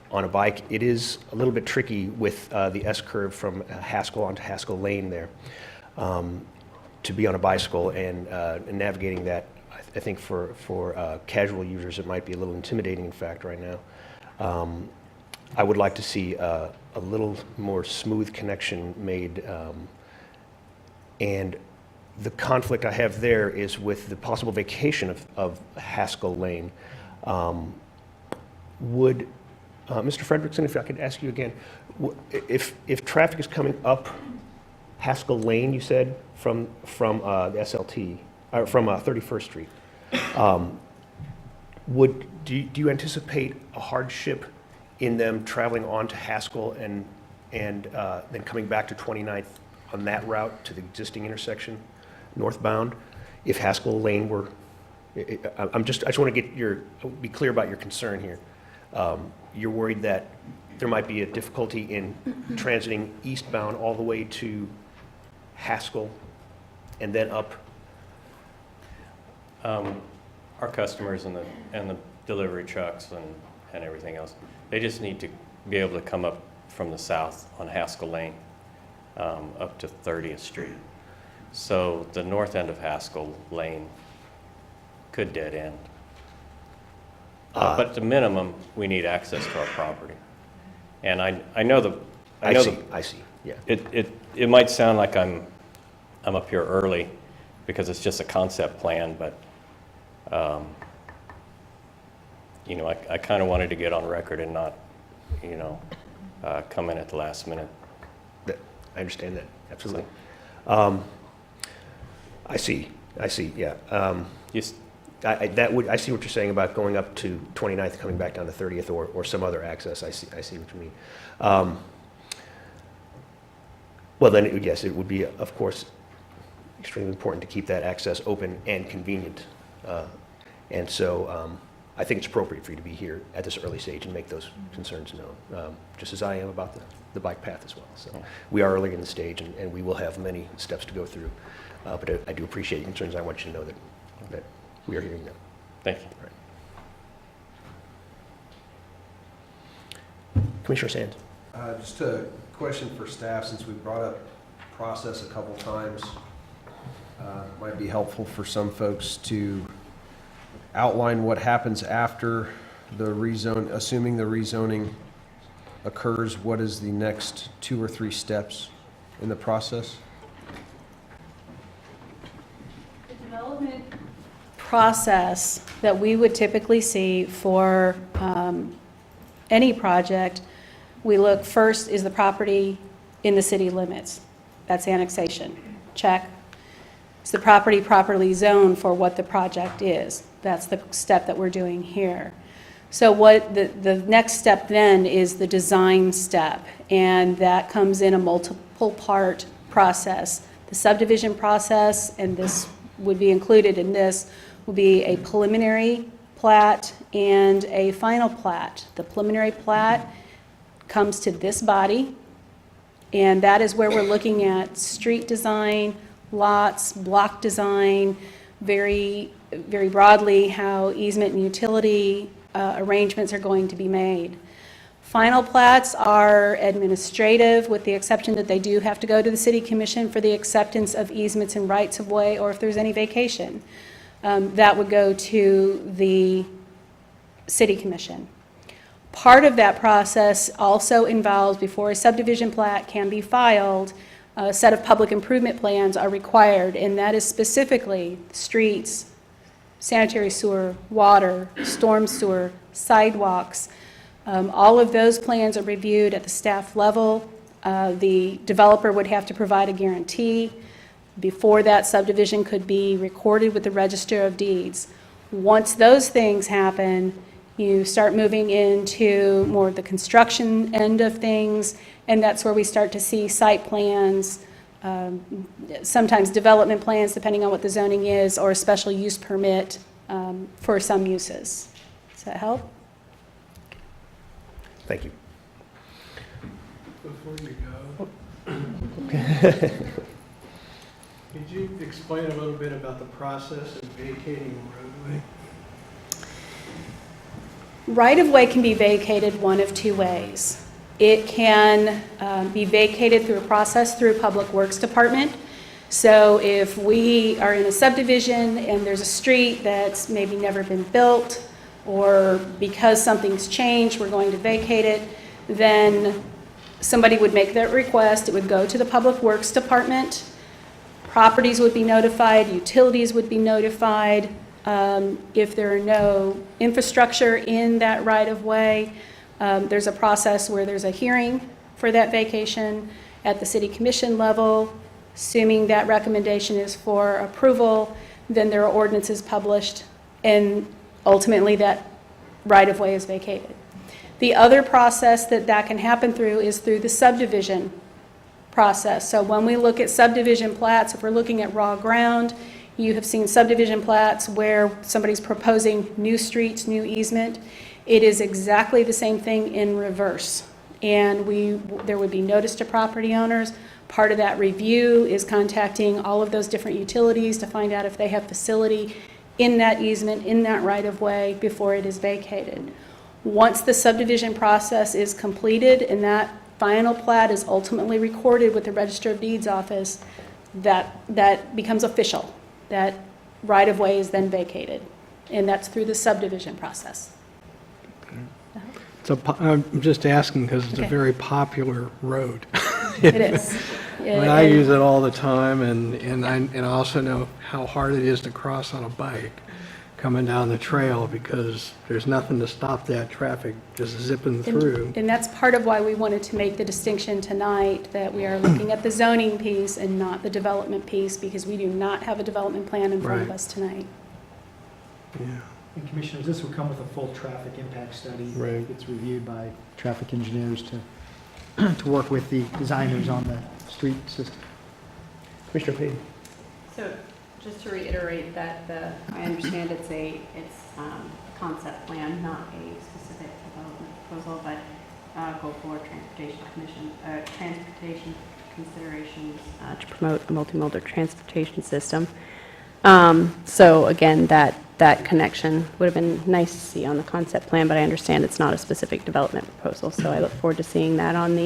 On a bike, it is a little bit tricky with the S-curve from Haskell onto Haskell Lane there, to be on a bicycle and navigating that. I think for casual users, it might be a little intimidating, in fact, right now. I would like to see a little more smooth connection made, and the conflict I have there is with the possible vacation of Haskell Lane. Mr. Frederickson, if I could ask you again, if traffic is coming up Haskell Lane, you said, from the SLT, or from 31st Street, do you anticipate a hardship in them traveling onto Haskell and then coming back to 29th on that route to the existing intersection northbound, if Haskell Lane were? I just want to be clear about your concern here. You're worried that there might be a difficulty in transiting eastbound all the way to Haskell and then up? Our customers and the delivery trucks and everything else, they just need to be able to come up from the south on Haskell Lane up to 30th Street. So the north end of Haskell Lane could dead end. But at the minimum, we need access to our property. And I know I see, yeah. it might sound like I'm up here early because it's just a concept plan, but you know, I kind of wanted to get on record and not, you know, come in at the last minute. I understand that, absolutely. I see, yeah. I see what you're saying about going up to 29th, coming back down to 30th, or some other access. I see what you mean. Well, then, yes, it would be, of course, extremely important to keep that access open and convenient. And so I think it's appropriate for you to be here at this early stage and make those concerns known, just as I am about the bike path as well. So we are early in the stage, and we will have many steps to go through. But I do appreciate your concerns. I want you to know that we are hearing them. Thank you. Right. Commissioner Sands. Just a question for staff, since we brought up process a couple times. Might be helpful for some folks to outline what happens after the rezone, assuming the rezoning occurs. What is the next 2 or 3 steps in the process? The development process that we would typically see for any project, we look first, is the property in the city limits? That's annexation. Check. Is the property properly zoned for what the project is? That's the step that we're doing here. So what the next step then is the design step, and that comes in a multiple part process. The subdivision process, and this would be included in this, will be a preliminary plat and a final plat. The preliminary plat comes to this body, and that is where we're looking at street design, lots, block design, very, very broadly how easement and utility arrangements are going to be made. Final plats are administrative, with the exception that they do have to go to the City Commission for the acceptance of easements and rights of way, or if there's any vacation. That would go to the City Commission. Part of that process also involves, before a subdivision plat can be filed, a set of public improvement plans are required, and that is specifically streets, sanitary sewer, water, storm sewer, sidewalks. All of those plans are reviewed at the staff level. The developer would have to provide a guarantee before that subdivision could be recorded with the Register of Deeds. Once those things happen, you start moving into more of the construction end of things, and that's where we start to see site plans, sometimes development plans, depending on what the zoning is, or a special use permit for some uses. Does that help? Thank you. Before you go, could you explain a little bit about the process of vacating a roadway? Right-of-way can be vacated one of two ways. It can be vacated through a process through Public Works Department. So if we are in a subdivision and there's a street that's maybe never been built, or because something's changed, we're going to vacate it, then somebody would make that request. It would go to the Public Works Department. Properties would be notified, utilities would be notified. If there are no infrastructure in that right-of-way, there's a process where there's a hearing for that vacation at the City Commission level. Assuming that recommendation is for approval, then there are ordinances published, and ultimately that right-of-way is vacated. The other process that can happen through is through the subdivision process. So when we look at subdivision plats, if we're looking at raw ground, you have seen subdivision plats where somebody's proposing new streets, new easement. It is exactly the same thing in reverse. And there would be notice to property owners. Part of that review is contacting all of those different utilities to find out if they have facility in that easement, in that right-of-way, before it is vacated. Once the subdivision process is completed and that final plat is ultimately recorded with the Register of Deeds office, that becomes official. That right-of-way is then vacated, and that's through the subdivision process. I'm just asking because it's a Okay. very popular road. It is. I use it all the time, and I also know how hard it is to cross on a bike coming down the trail because there's nothing to stop that traffic just zipping through. And that's part of why we wanted to make the distinction tonight, that we are looking at the zoning piece and not the development piece, because we do not have a development plan in front of Right. us tonight. Yeah. And Commissioners, this will come with a full traffic impact study. Right. It's reviewed by traffic engineers to work with the designers on the street system. Commissioner Payne? So just to reiterate that I understand it's concept plan, not a specific development proposal, but go for transportation considerations to promote a multimodal transportation system. So again, that connection would have been nice to see on the concept plan, but I understand it's not a specific development proposal, so I look forward to seeing that on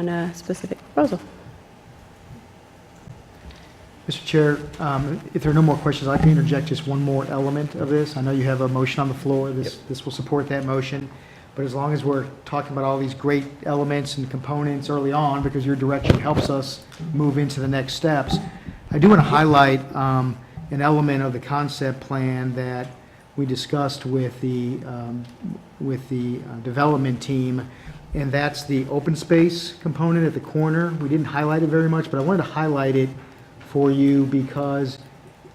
a specific proposal. Mr. Chair, if there are no more questions, I'd like to interject just one more element of this. I know you have a motion on the floor. This will support that motion. But as long as we're talking about all these great elements and components early on, because your direction helps us move into the next steps, I do want to highlight an element of the concept plan that we discussed with the development team, and that's the open space component at the corner. We didn't highlight it very much, but I wanted to highlight it for you because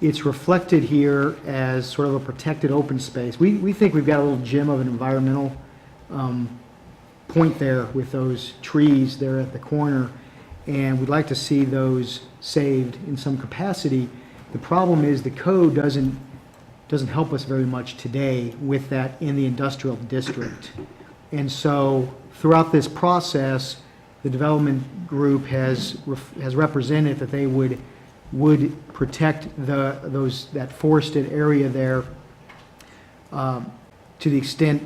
it's reflected here as sort of a protected open space. We think we've got a little gem of an environmental point there with those trees there at the corner, and we'd like to see those saved in some capacity. The problem is the code doesn't help us very much today with that in the industrial district. And so throughout this process, the development group has represented that they would protect that forested area there to the extent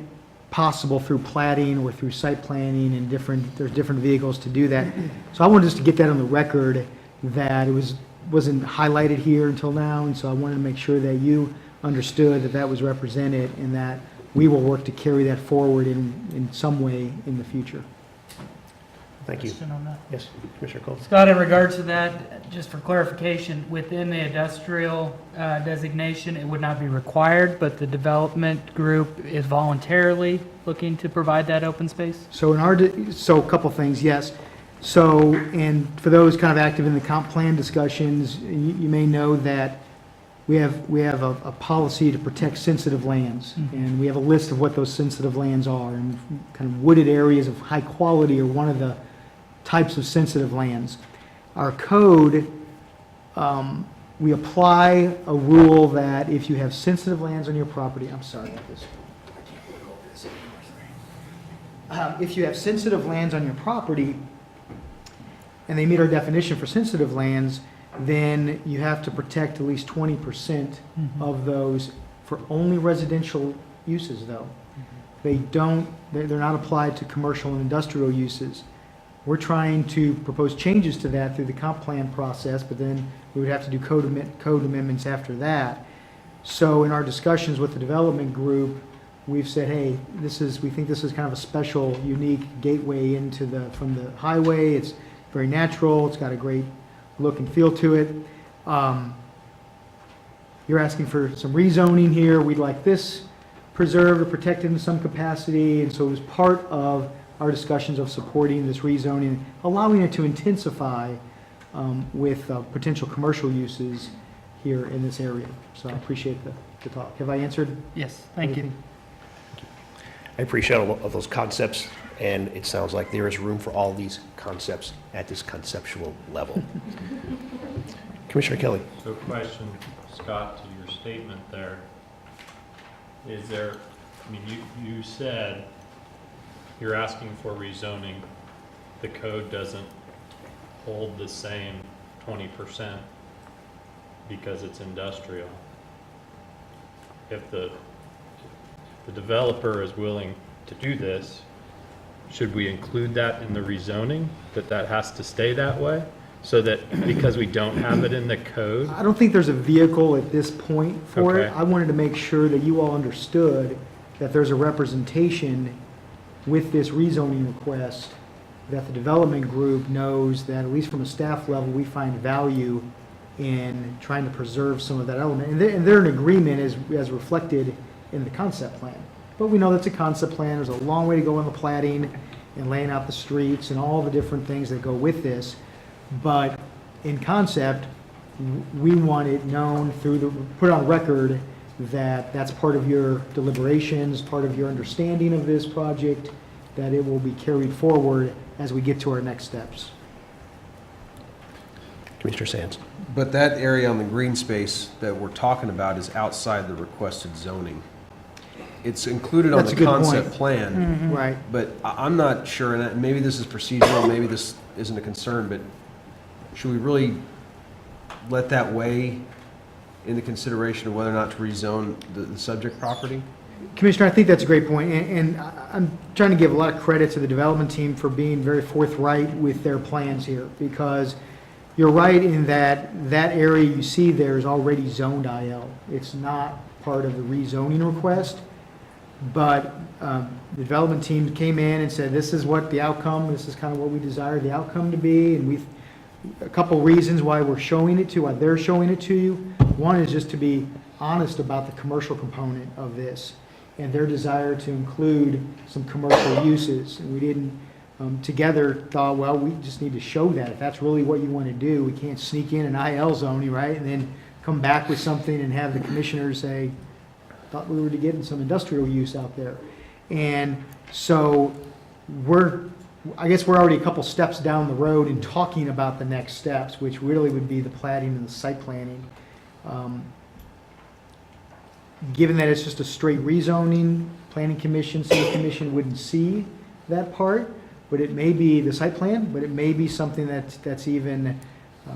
possible through plating or through site planning, and there's different vehicles to do that. So I wanted just to get that on the record, that it wasn't highlighted here until now, and so I wanted to make sure that you understood that that was represented and that we will work to carry that forward in some way in the future. Thank you. Question on that. Yes, Commissioner Cole? Scott, in regards to that, just for clarification, within the industrial designation, it would not be required, but the development group is voluntarily looking to provide that open space? So a couple things, yes. So, and for those kind of active in the comp plan discussions, you may know that we have a policy to protect sensitive lands, and we have a list of what those sensitive lands are, and kind of wooded areas of high quality are one of the types of sensitive lands. Our code, we apply a rule that if you have sensitive lands on your property, I'm sorry about this. If you have sensitive lands on your property, and they meet our definition for sensitive lands, then you have to protect at least 20% of those for only residential uses, though. They're not applied to commercial and industrial uses. We're trying to propose changes to that through the comp plan process, but then we would have to do code amendments after that. So in our discussions with the development group, we've said, hey, we think this is kind of a special, unique gateway from the highway. It's very natural. It's got a great look and feel to it. You're asking for some rezoning here. We'd like this preserved or protected in some capacity, and so it was part of our discussions of supporting this rezoning, allowing it to intensify with potential commercial uses here in this area. So I appreciate the talk. Have I answered? Yes, thank you. I appreciate all of those concepts, and it sounds like there is room for all these concepts at this conceptual level. Commissioner Kelly? So question, Scott, to your statement there. Is there, I mean, you said you're asking for rezoning, the code doesn't hold the same 20% because it's industrial. If the developer is willing to do this, should we include that in the rezoning, that has to stay that way? So that, because we don't have it in the code? I don't think there's a vehicle at this point for it. Okay. I wanted to make sure that you all understood that there's a representation with this rezoning request, that the development group knows that, at least from a staff level, we find value in trying to preserve some of that element. And they're in agreement as reflected in the concept plan. But we know that's a concept plan. There's a long way to go in the platting and laying out the streets and all the different things that go with this. But in concept, we want it known put on record that that's part of your deliberations, part of your understanding of this project, that it will be carried forward as we get to our next steps. Commissioner Sands. But that area on the green space that we're talking about is outside the requested zoning. It's included on That's the a good concept point. plan, Right. but I'm not sure, and maybe this is procedural, maybe this isn't a concern, but should we really let that weigh into consideration of whether or not to rezone the subject property? Commissioner, I think that's a great point, and I'm trying to give a lot of credit to the development team for being very forthright with their plans here, because you're right in that area you see there is already zoned IL. It's not part of the rezoning request, but the development team came in and said, this is what the outcome, this is kind of what we desire the outcome to be, and a couple reasons why we're showing it to, why they're showing it to you. One is just to be honest about the commercial component of this and their desire to include some commercial uses. And we didn't, together thought, well, we just need to show that. If that's really what you want to do, we can't sneak in an IL zoning, right? And then come back with something and have the commissioners say, thought we were getting some industrial use out there. And so I guess we're already a couple steps down the road in talking about the next steps, which really would be the platting and the site planning. Given that it's just a straight rezoning, planning commission, city commission wouldn't see that part, but it may be the site plan, but it may be something that's even,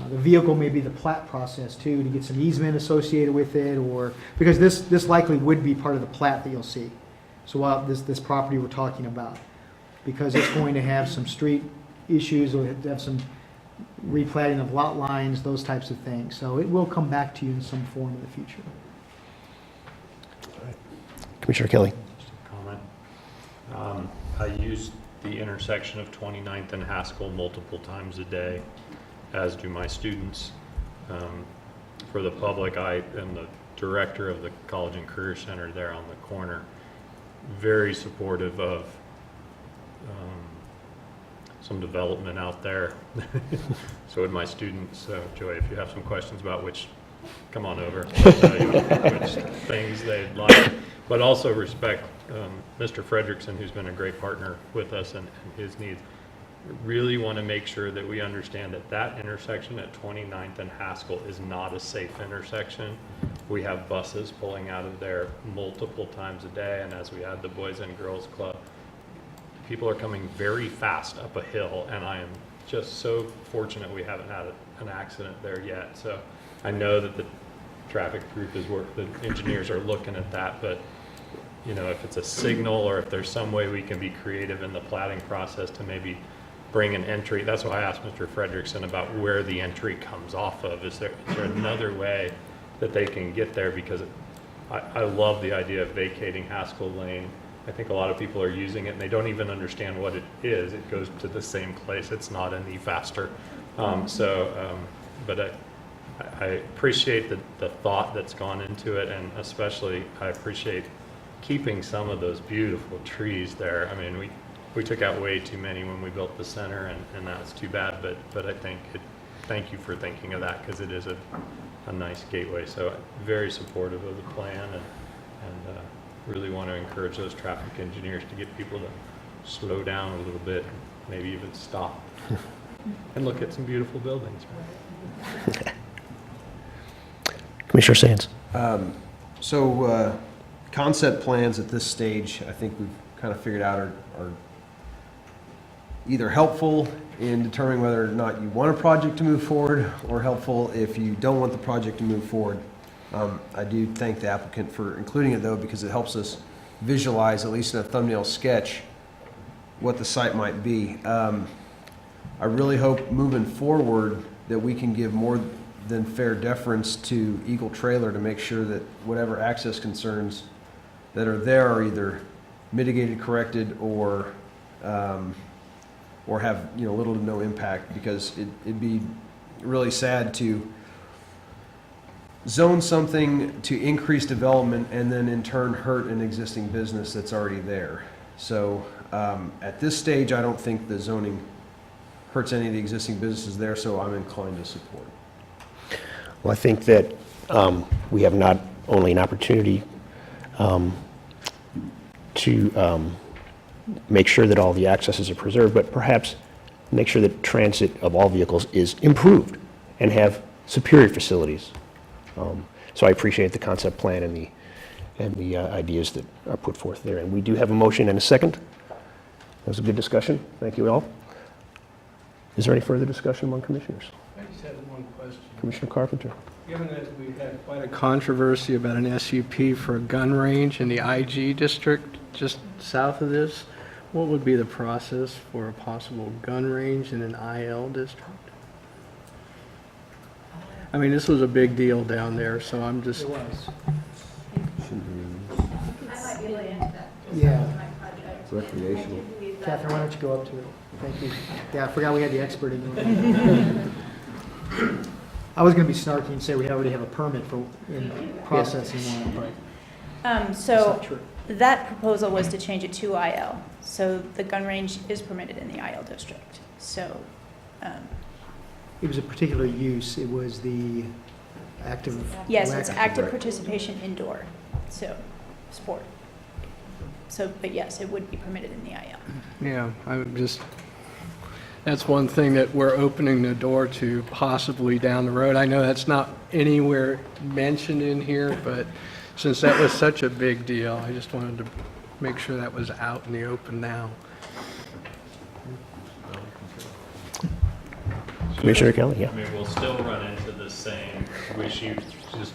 the vehicle may be the plat process too, to get some easement associated with it, or, because this likely would be part of the plat that you'll see. So while this property we're talking about, because it's going to have some street issues, or have some replatting of lot lines, those types of things. So it will come back to you in some form in the future. Commissioner Kelly. Just a comment. I use the intersection of 29th and Haskell multiple times a day, as do my students. For the public, I am the director of the College and Career Center there on the corner. Very supportive of some development out there. So would my students. So Joy, if you have some questions about come on over, I'll tell you which things they'd like. But also respect Mr. Frederickson, who's been a great partner with us and his needs. Really want to make sure that we understand that intersection at 29th and Haskell is not a safe intersection. We have buses pulling out of there multiple times a day, and as we add the Boys and Girls Club, people are coming very fast up a hill, and I am just so fortunate we haven't had an accident there yet. So I know that the traffic group the engineers are looking at that, but you know, if it's a signal or if there's some way we can be creative in the platting process to maybe bring an entry. That's why I asked Mr. Frederickson about where the entry comes off of. Is there another way that they can get there? Because I love the idea of vacating Haskell Lane. I think a lot of people are using it and they don't even understand what it is. It goes to the same place. It's not any faster. But I appreciate the thought that's gone into it, and especially I appreciate keeping some of those beautiful trees there. I mean, we took out way too many when we built the center, and that's too bad, but I think thank you for thinking of that, because it is a nice gateway. So very supportive of the plan, and really want to encourage those traffic engineers to get people to slow down a little bit, maybe even stop and look at some beautiful buildings. Commissioner Sands. So concept plans at this stage, I think we've kind of figured out are either helpful in determining whether or not you want a project to move forward, or helpful if you don't want the project to move forward. I do thank the applicant for including it, though, because it helps us visualize, at least in a thumbnail sketch, what the site might be. I really hope moving forward that we can give more than fair deference to Eagle Trailer to make sure that whatever access concerns that are there are either mitigated, corrected, or have, you know, little to no impact, because it'd be really sad to zone something to increase development and then in turn hurt an existing business that's already there. So at this stage, I don't think the zoning hurts any of the existing businesses there, so I'm inclined to support. Well, I think that we have not only an opportunity to make sure that all the accesses are preserved, but perhaps make sure that transit of all vehicles is improved and have superior facilities. So I appreciate the concept plan and the ideas that are put forth there. And we do have a motion and a second. That was a good discussion. Thank you all. Is there any further discussion among commissioners? I just had one question. Commissioner Carpenter. Given that we've had quite a controversy about an SUP for a gun range in the IG district just south of this, what would be the process for a possible gun range in an IL district? I mean, this was a big deal down there, so I'm just... It was. I might be able to answer that. Yeah. Recreational. Catherine, why don't you go up to it? Thank you. Yeah, I forgot we had the expert in there. I was going to be snarky and say we already have a permit for processing one, but that's not true. That proposal was to change it to IL. So the gun range is permitted in the IL district. So, It was a particular use. It was the active. yes, it's active participation indoor, so sport. So, but yes, it would be permitted in the IL. Yeah, I'm just, that's one thing that we're opening the door to possibly down the road. I know that's not anywhere mentioned in here, but since that was such a big deal, I just wanted to make sure that was out in the open now. Commissioner Kelly, yeah. I mean, we'll still run into the same issue, just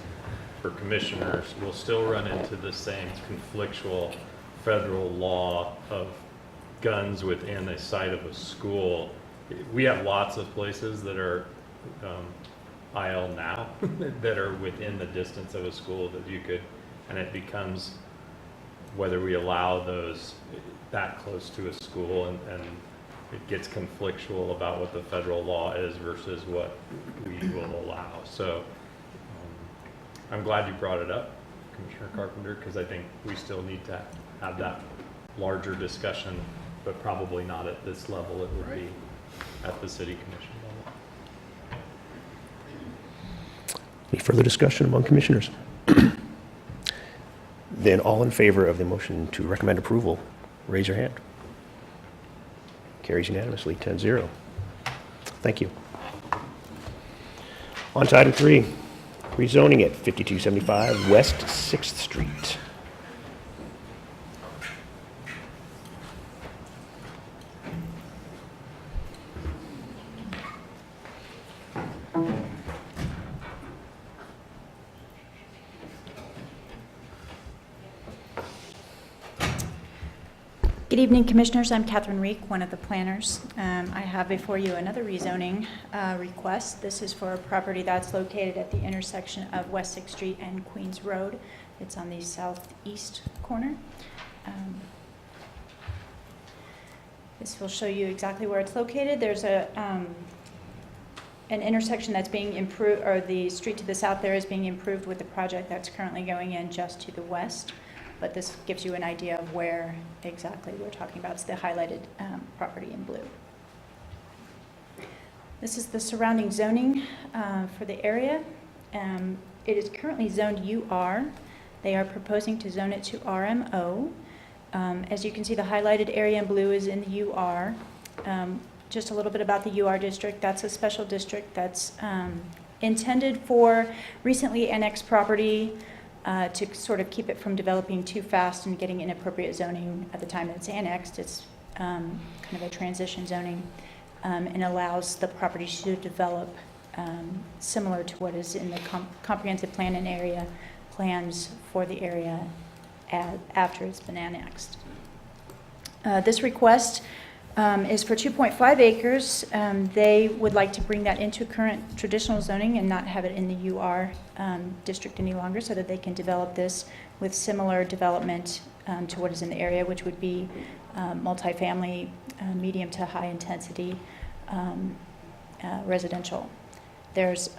for commissioners, we'll still run into the same conflictual federal law of guns within a site of a school. We have lots of places that are IL now that are within the distance of a school that you could, and it becomes whether we allow those that close to a school, and it gets conflictual about what the federal law is versus what we will allow. So I'm glad you brought it up, Commissioner Carpenter, because I think we still need to have that larger discussion, but probably not at this level. It would be at the city commission level. Any further discussion among commissioners? Then all in favor of the motion to recommend approval, raise your hand. Carries unanimously, 10-0. Thank you. On to item 3, rezoning at 5275 West 6th Street. Good evening, Commissioners. I'm Catherine Reek, one of the planners. I have before you another rezoning request. This is for a property that's located at the intersection of West 6th Street and Queens Road. It's on the southeast corner. This will show you exactly where it's located. There's an intersection that's being improved, or the street to the south there is being improved with the project that's currently going in just to the west. But this gives you an idea of where exactly we're talking about. It's the highlighted property in blue. This is the surrounding zoning for the area. It is currently zoned UR. They are proposing to zone it to RMO. As you can see, the highlighted area in blue is in the UR. Just a little bit about the UR district. That's a special district that's intended for recently annexed property, to sort of keep it from developing too fast and getting inappropriate zoning at the time that it's annexed. It's kind of a transition zoning, and allows the property to develop similar to what is in the comprehensive plan and area plans for the area after it's been annexed. This request is for 2.5 acres. They would like to bring that into current traditional zoning and not have it in the UR district any longer, so that they can develop this with similar development to what is in the area, which would be multifamily, medium to high intensity residential. There's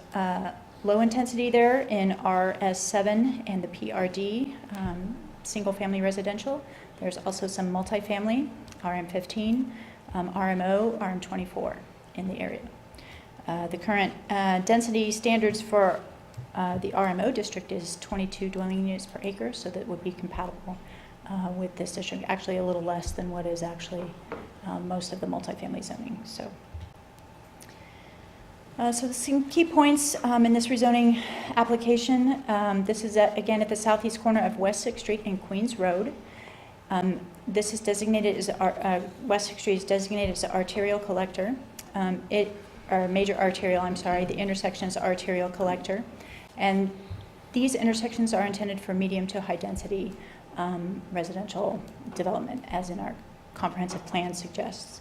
low intensity there in RS7 and the PRD, single family residential. There's also some multifamily, RM15, RMO, RM24 in the area. The current density standards for the RMO district is 22 dwelling units per acre, so that would be compatible with this district. Actually, a little less than what is actually most of the multifamily zoning. So some key points in this rezoning application. This is again at the southeast corner of West 6th Street and Queens Road. This is designated as West 6th Street is designated as an arterial collector. Or major arterial, I'm sorry. The intersection is arterial collector, and these intersections are intended for medium to high density residential development, as in our comprehensive plan suggests.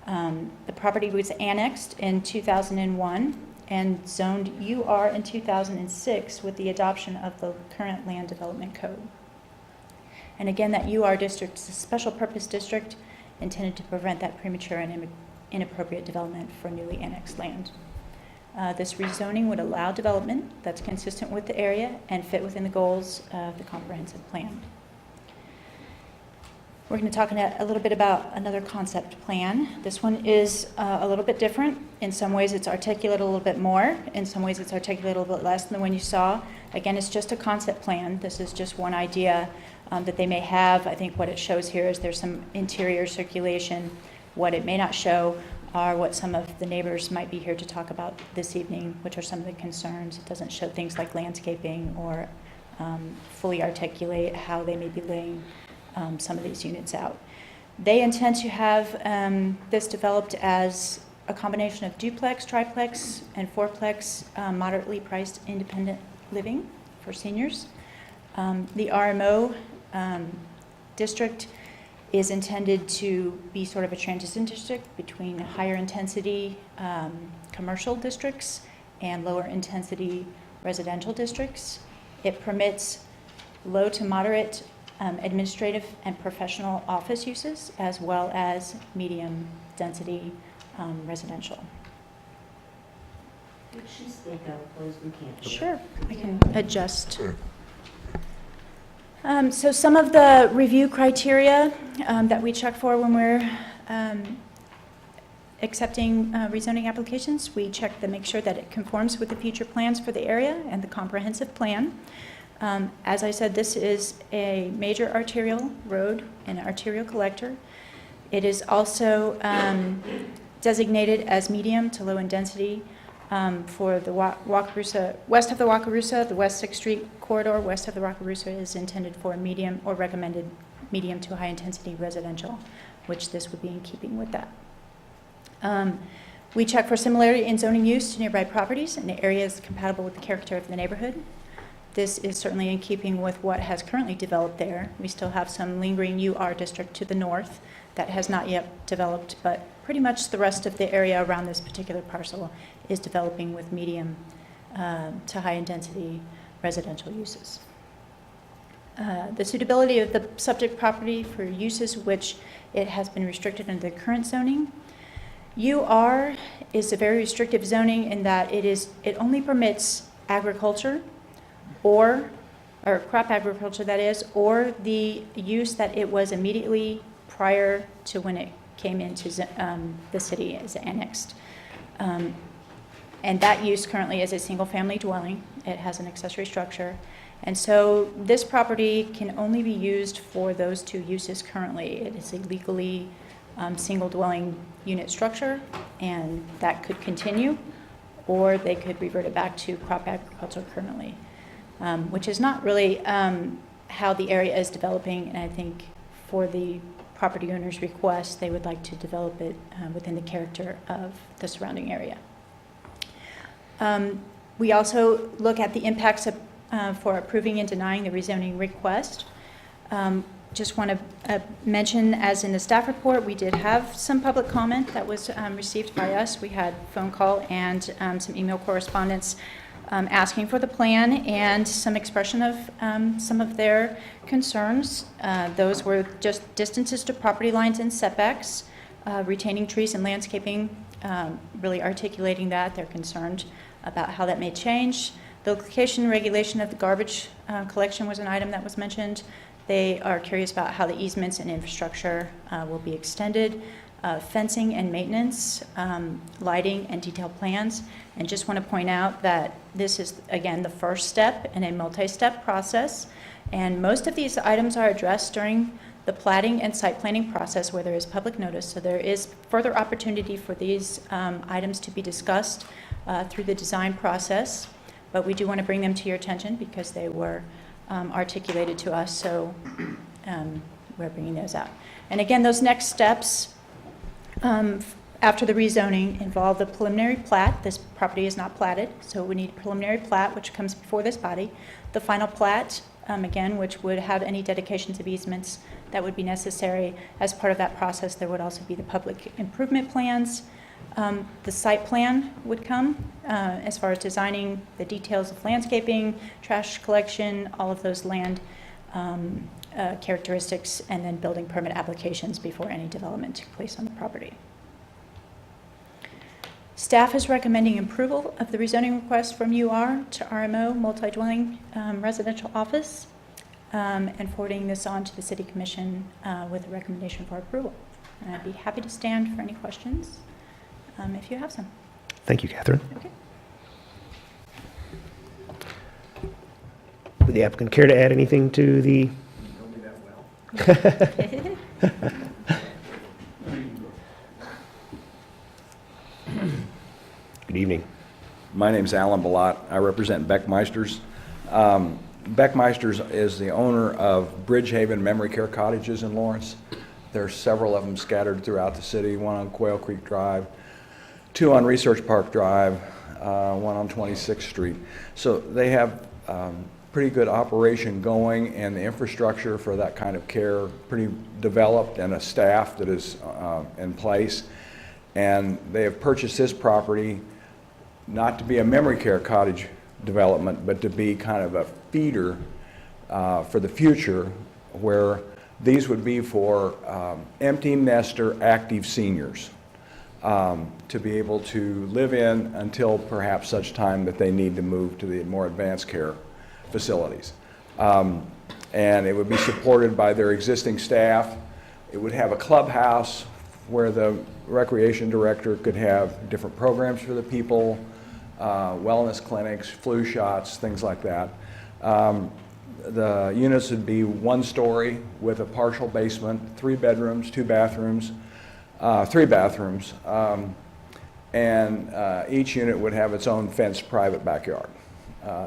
The property was annexed in 2001 and zoned UR in 2006 with the adoption of the current land development code. And again, that UR district is a special purpose district intended to prevent that premature and inappropriate development for newly annexed land. This rezoning would allow development that's consistent with the area and fit within the goals of the comprehensive plan. We're going to talk a little bit about another concept plan. This one is a little bit different. In some ways it's articulate a little bit more. In some ways it's articulate a little bit less than the one you saw. Again, it's just a concept plan. This is just one idea that they may have. I think what it shows here is there's some interior circulation. What it may not show are what some of the neighbors might be here to talk about this evening, which are some of the concerns. It doesn't show things like landscaping or fully articulate how they may be laying some of these units out. They intend to have this developed as a combination of duplex, triplex, and fourplex, moderately priced independent living for seniors. The RMO district is intended to be sort of a transition district between higher intensity commercial districts and lower intensity residential districts. It permits low to moderate administrative and professional office uses, as well as medium density residential. Would she speak up, please? We can't. Sure, I can adjust. So some of the review criteria that we check for when we're accepting rezoning applications, we check to make sure that it conforms with the future plans for the area and the comprehensive plan. As I said, this is a major arterial road and arterial collector. It is also designated as medium to low in density for the Wakarusa, west of the Wakarusa, the West 6th Street corridor west of the Wakarusa is intended for medium or recommended medium to high intensity residential, which this would be in keeping with that. We check for similarity in zoning use to nearby properties and the areas compatible with the character of the neighborhood. This is certainly in keeping with what has currently developed there. We still have some lingering UR district to the north that has not yet developed, but pretty much the rest of the area around this particular parcel is developing with medium to high intensity residential uses. The suitability of the subject property for uses which it has been restricted under the current zoning. UR is a very restrictive zoning in that it only permits agriculture or crop agriculture, that is, or the use that it was immediately prior to when it came into the city as annexed. And that use currently is a single-family dwelling. It has an accessory structure. And so this property can only be used for those two uses currently. It is a legally single-dwelling unit structure, and that could continue, or they could revert it back to crop agriculture currently, which is not really how the area is developing. And I think for the property owner's request, they would like to develop it within the character of the surrounding area. We also look at the impacts of, for approving and denying the rezoning request. Just want to mention, as in the staff report, we did have some public comment that was received by us. We had phone call and some email correspondence asking for the plan and some expression of some of their concerns. Those were just distances to property lines and setbacks, retaining trees and landscaping, really articulating that. They're concerned about how that may change. The location and regulation of the garbage collection was an item that was mentioned. They are curious about how the easements and infrastructure will be extended, fencing and maintenance, lighting and detailed plans. And just want to point out that this is, again, the first step in a multi-step process. And most of these items are addressed during the platting and site planning process where there is public notice. So there is further opportunity for these items to be discussed through the design process. But we do want to bring them to your attention because they were articulated to us, so we're bringing those out. And again, those next steps after the rezoning involve the preliminary plat. This property is not platted, so we need a preliminary plat, which comes before this body. The final plat, again, which would have any dedications of easements that would be necessary. As part of that process, there would also be the public improvement plans. The site plan would come as far as designing the details of landscaping, trash collection, all of those land characteristics, and then building permit applications before any development took place on the property. Staff is recommending approval of the rezoning request from UR to RMO multi-dwelling residential office and forwarding this on to the City Commission with a recommendation for approval. And I'd be happy to stand for any questions if you have some. Thank you, Catherine. Okay. Would the applicant care to add anything to the? Good evening. My name's Alan Balott. I represent Beckmeisters. Beckmeisters is the owner of Bridgehaven Memory Care Cottages in Lawrence. There are several of them scattered throughout the city, one on Quail Creek Drive, two on Research Park Drive, one on 26th Street. So they have pretty good operation going, and the infrastructure for that kind of care pretty developed, and a staff that is in place. And they have purchased this property not to be a memory care cottage development, but to be kind of a feeder for the future, where these would be for empty nester active seniors to be able to live in until perhaps such time that they need to move to the more advanced care facilities. And it would be supported by their existing staff. It would have a clubhouse where the recreation director could have different programs for the people, wellness clinics, flu shots, things like that. The units would be one story with a partial basement, 3 bedrooms, 2 bathrooms, 3 bathrooms, and each unit would have its own fenced private backyard.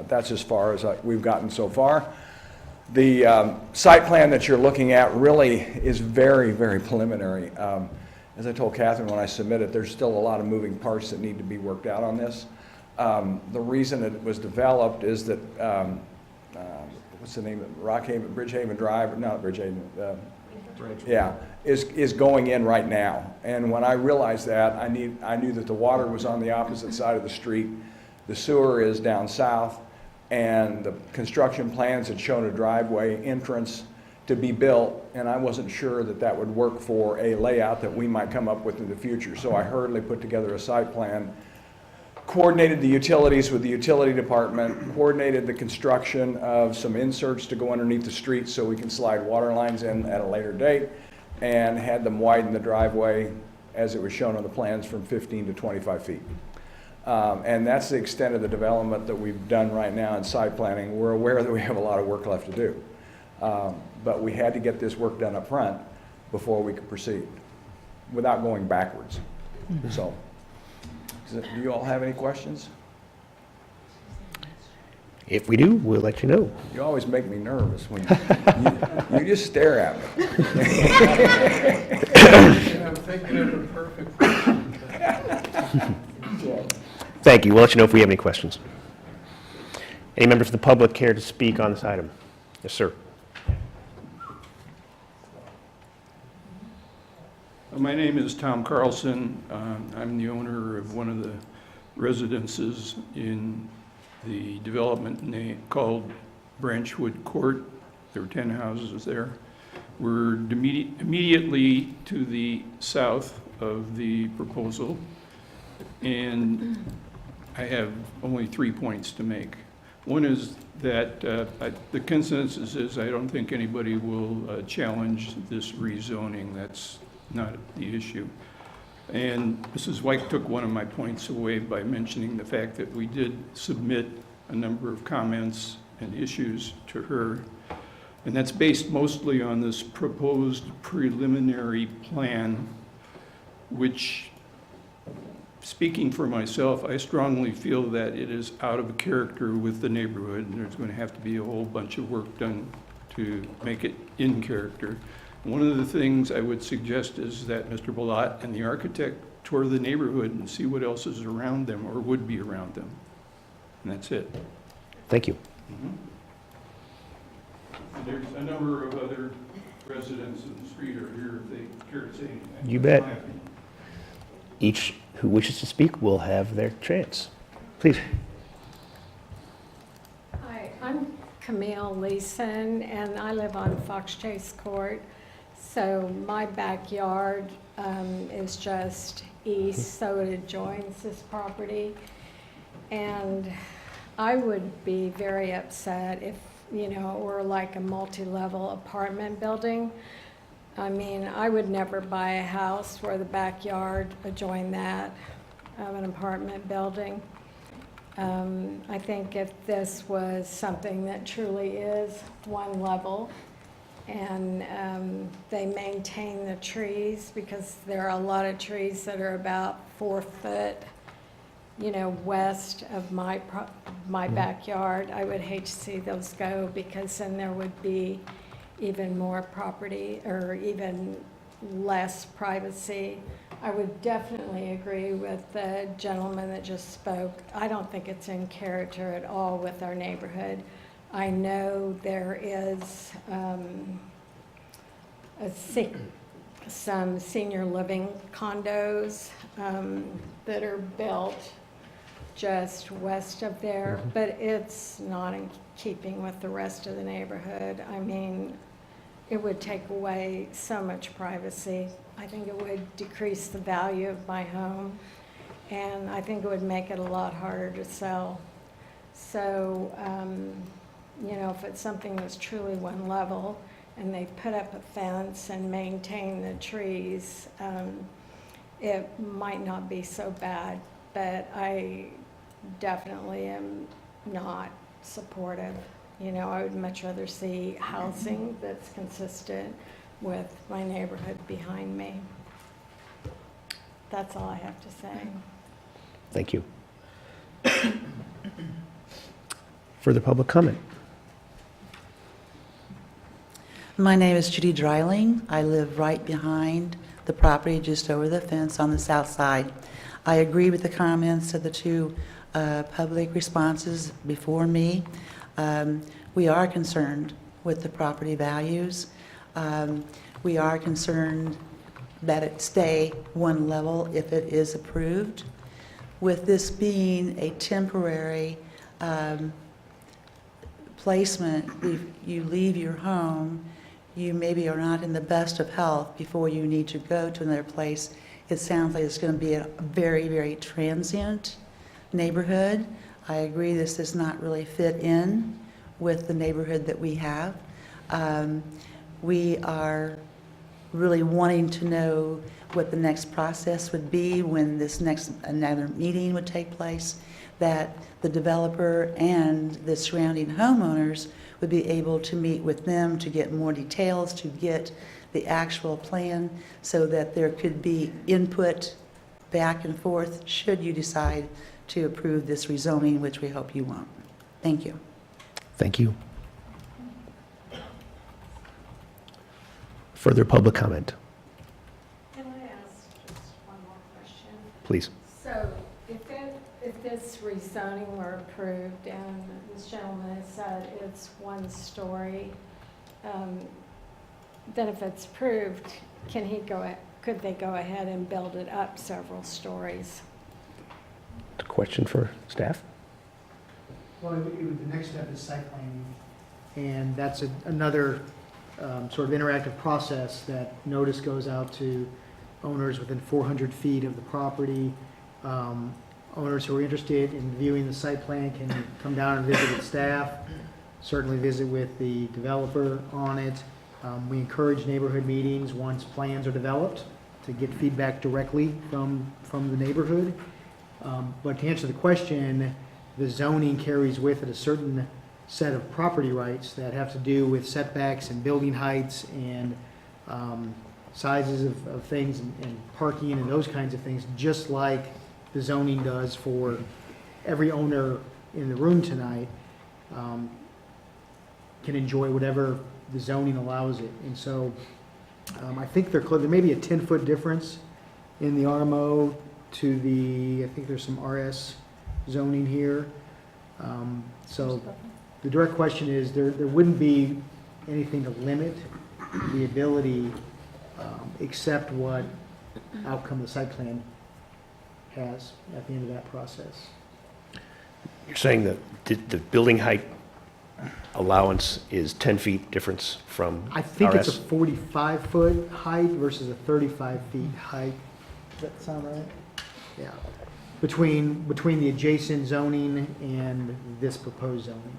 That's as far as we've gotten so far. The site plan that you're looking at really is very, very preliminary. As I told Catherine when I submitted, there's still a lot of moving parts that need to be worked out on this. The reason it was developed is that, what's the name of it? Rockhaven, Bridgehaven Drive, not Bridgehaven, yeah, is going in right now. And when I realized that, I knew that the water was on the opposite side of the street, the sewer is down south, and the construction plans had shown a driveway entrance to be built, and I wasn't sure that that would work for a layout that we might come up with in the future. So I hurriedly put together a site plan, coordinated the utilities with the utility department, coordinated the construction of some inserts to go underneath the street so we can slide water lines in at a later date, and had them widen the driveway as it was shown on the plans from 15 to 25 feet. And that's the extent of the development that we've done right now in site planning. We're aware that we have a lot of work left to do. But we had to get this work done up front before we could proceed without going backwards. So, do you all have any questions? If we do, we'll let you know. You always make me nervous when you just stare at me. I'm thinking of the perfect. Thank you. We'll let you know if we have any questions. Any members of the public care to speak on this item? Yes, sir. My name is Tom Carlson. I'm the owner of one of the residences in the development called Branchwood Court. There are 10 houses there. We're immediately to the south of the proposal, and I have only 3 points to make. One is that the consensus is I don't think anybody will challenge this rezoning. That's not the issue. And Mrs. White took one of my points away by mentioning the fact that we did submit a number of comments and issues to her. And that's based mostly on this proposed preliminary plan, which, speaking for myself, I strongly feel that it is out of character with the neighborhood, and there's going to have to be a whole bunch of work done to make it in character. One of the things I would suggest is that Mr. Balot and the architect tour the neighborhood and see what else is around them or would be around them. And that's it. Thank you. And there's a number of other residents in the street are here if they care to say anything. You bet. Each who wishes to speak will have their chance. Please. Hi, I'm Camille Leeson, and I live on Fox Chase Court. So my backyard is just east, so it adjoins this property. And I would be very upset if, you know, it were like a multi-level apartment building. I mean, I would never buy a house where the backyard adjoined that of an apartment building. I think if this was something that truly is one level, and they maintain the trees, because there are a lot of trees that are about 4 foot, you know, west of my backyard. I would hate to see those go, because then there would be even more property or even less privacy. I would definitely agree with the gentleman that just spoke. I don't think it's in character at all with our neighborhood. I know there is some senior living condos that are built just west of there, but it's not in keeping with the rest of the neighborhood. I mean, it would take away so much privacy. I think it would decrease the value of my home, and I think it would make it a lot harder to sell. So, you know, if it's something that's truly one level and they put up a fence and maintain the trees, it might not be so bad, but I definitely am not supportive. You know, I would much rather see housing that's consistent with my neighborhood behind me. That's all I have to say. Thank you. Further public comment? My name is Judy Dreiling. I live right behind the property, just over the fence on the south side. I agree with the comments of the two public responses before me. We are concerned with the property values. We are concerned that it stay one level if it is approved. With this being a temporary placement, if you leave your home, you maybe are not in the best of health before you need to go to another place. It sounds like it's going to be a very, very transient neighborhood. I agree this does not really fit in with the neighborhood that we have. We are really wanting to know what the next process would be when this another meeting would take place, that the developer and the surrounding homeowners would be able to meet with them to get more details, to get the actual plan, so that there could be input back and forth should you decide to approve this rezoning, which we hope you won't. Thank you. Thank you. Further public comment, Can I ask just one more question? please. So if this rezoning were approved and this gentleman has said it's 1 story, then if it's approved, could they go ahead and build it up several stories? Question for staff? Well, the next step is site planning, and that's another sort of interactive process. That notice goes out to owners within 400 feet of the property. Owners who are interested in viewing the site plan can come down and visit with staff, certainly visit with the developer on it. We encourage neighborhood meetings once plans are developed to get feedback directly from the neighborhood. But to answer the question, the zoning carries with it a certain set of property rights that have to do with setbacks and building heights and sizes of things and parking and those kinds of things, just like the zoning does for every owner in the room tonight, can enjoy whatever the zoning allows it. And so I think there may be a 10-foot difference in the RMO to I think there's some RS zoning here. So the direct question is, there wouldn't be anything to limit the ability except what outcome the site plan has at the end of that process. You're saying that the building height allowance is 10 feet difference from RS? I think it's a 45-foot height versus a 35 feet height. Does that sound right? Yeah. Between the adjacent zoning and this proposed zoning.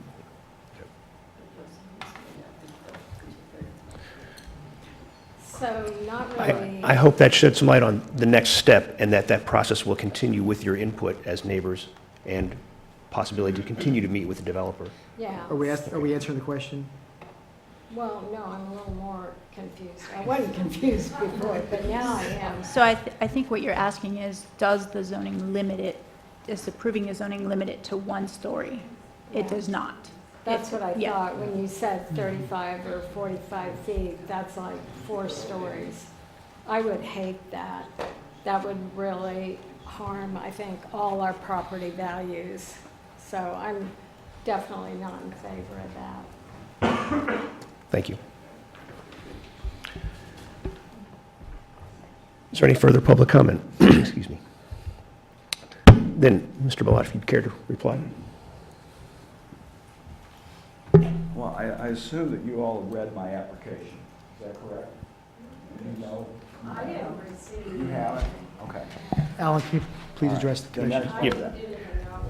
So not really. I hope that sheds some light on the next step and that process will continue with your input as neighbors and possibility to continue to meet with the developer. Yeah. Are we answering the question? Well, no, I'm a little more confused. I wasn't confused before, but now I am. So I think what you're asking is, does the zoning limit it, is approving the zoning limit it to 1 story? It does not. That's what I Yeah. thought when you said 35 or 45 feet, that's like 4 stories. I would hate that. That would really harm, I think, all our property values. So I'm definitely not in favor of that. Thank you. Is there any further public comment? Excuse me. Then, Mr. Balot, if you'd care to reply. Well, I assume that you all have read my application. Is that correct? You know? I didn't receive. You haven't? Okay. Alan, can you please address the Then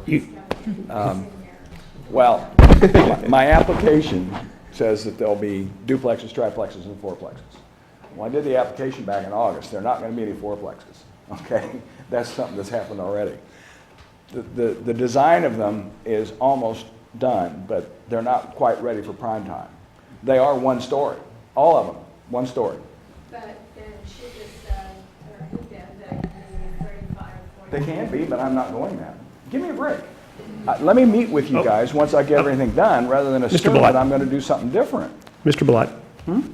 commission? Well, my application says that there'll be duplexes, triplexes, and fourplexes. When I did the application back in August, there are not going to be any fourplexes, okay? That's something that's happened already. The design of them is almost done, but they're not quite ready for prime time. They are 1 story, all of them, 1 story. But then she just said, or he did, that it can be 35 or 40. They can be, but I'm not going that. Give me a break. Let me meet with you guys once I get everything done, rather than assume that I'm going to do something different. Mr. Balot,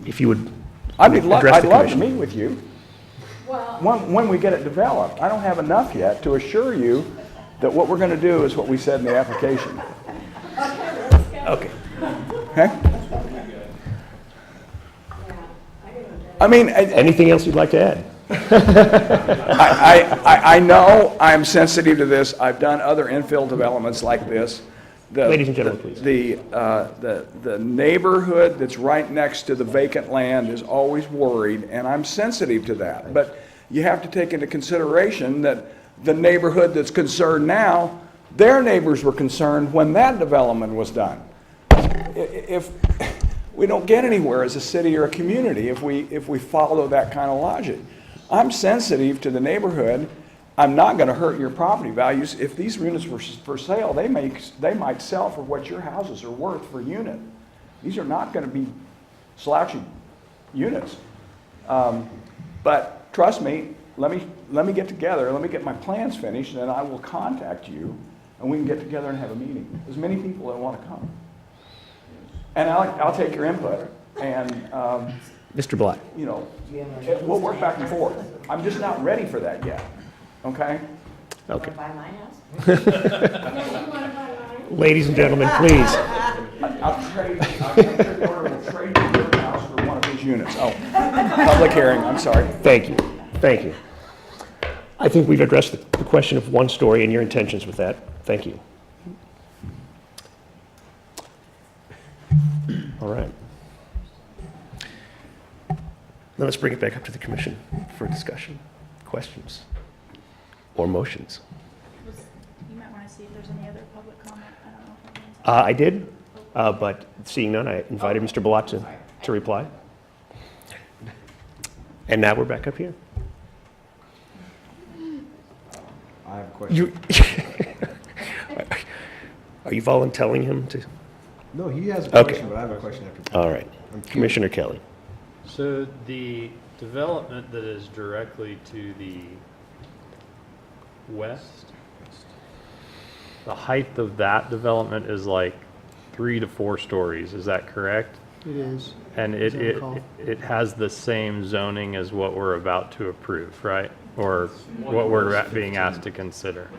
if you would I'd address the love to commission. meet with you Well, when we get it developed. I don't have enough yet to assure you that what we're going to do is what we said in the application. Okay. Okay? I mean, Anything else you'd like to add? I know I'm sensitive to this. I've done other infill developments like this. Ladies and gentlemen, please. The neighborhood that's right next to the vacant land is always worried, and I'm sensitive to that. But you have to take into consideration that the neighborhood that's concerned now, their neighbors were concerned when that development was done. If we don't get anywhere as a city or a community if we follow that kind of logic. I'm sensitive to the neighborhood. I'm not going to hurt your property values. If these units were for sale, they might sell for what your houses are worth per unit. These are not going to be slouchy units. But trust me, let me get together, let me get my plans finished, and then I will contact you, and we can get together and have a meeting. As many people that want to come. And I'll take your input, and, Mr. Black. you know, we'll work back and forth. I'm just not ready for that yet, okay? Okay. Buy my house? Ladies and gentlemen, please. I'll trade your house for one of his units. Oh, public hearing, I'm sorry. Thank you. Thank you. I think we've addressed the question of one story and your intentions with that. Thank you. All right. Now let's bring it back up to the commission for discussion, questions, or motions. You might want to see if there's any other public comment. I don't know if anyone's- I did, but seeing none, I invited Mr. Blat to reply. And now we're back up here. I have a question. You, are you volunteering him to? No, he has a Okay. question, but I have a question after. All right. Commissioner Kelly. So the development that is directly to the west, the height of that development is like 3 to 4 stories, is that correct? It is. And As I recall. it has the same zoning as what we're about to approve, right? Or what we're being asked to consider?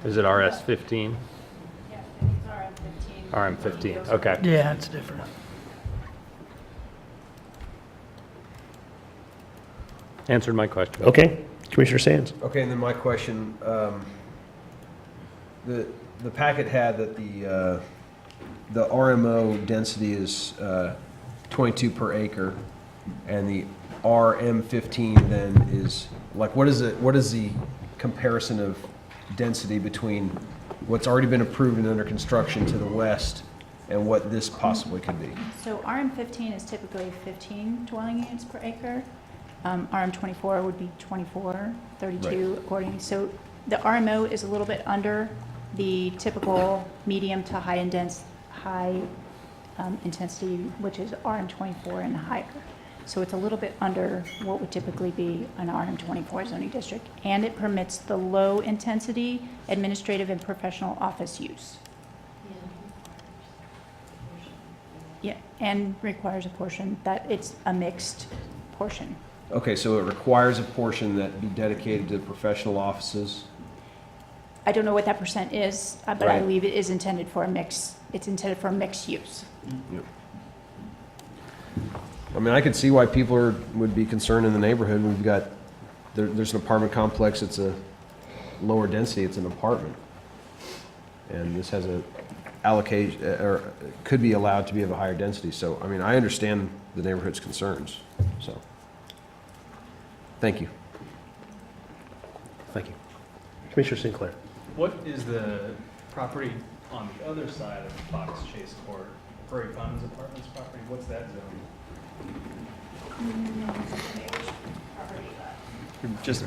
Is it RS 15? Yeah, it's RM 15. RM 15, okay. Yeah, it's different. Answered my question. Okay. Commissioner Sands. Okay, and then my question, the packet had that the RMO density is 22 per acre, and the RM15 then is, like, what is the comparison of density between what's already been approved and under construction to the west and what this possibly could be? So RM15 is typically 15 dwelling units per acre. RM24 would be 24, 32 accordingly. So the RMO is a little bit under the typical medium to high intensity, which is RM24 and higher. So it's a little bit under what would typically be an RM24 zoning district. And it permits the low intensity administrative and professional office use. Yeah, and requires a portion that it's a mixed portion. Okay, so it requires a portion that be dedicated to professional offices. I don't know what that percent is, but I Right. believe it is intended for a mix, it's intended for a mixed use. Yep. I mean, I could see why people would be concerned in the neighborhood. We've got, there's an apartment complex, it's a lower density, it's an apartment. And this has a allocation, or could be allowed to be of a higher density. So, I mean, I understand the neighborhood's concerns, so. Thank you. Thank you. Commissioner Sinclair. What is the property on the other side of Fox Chase Court? Prairie Commons Apartments property, what's that zone? Just To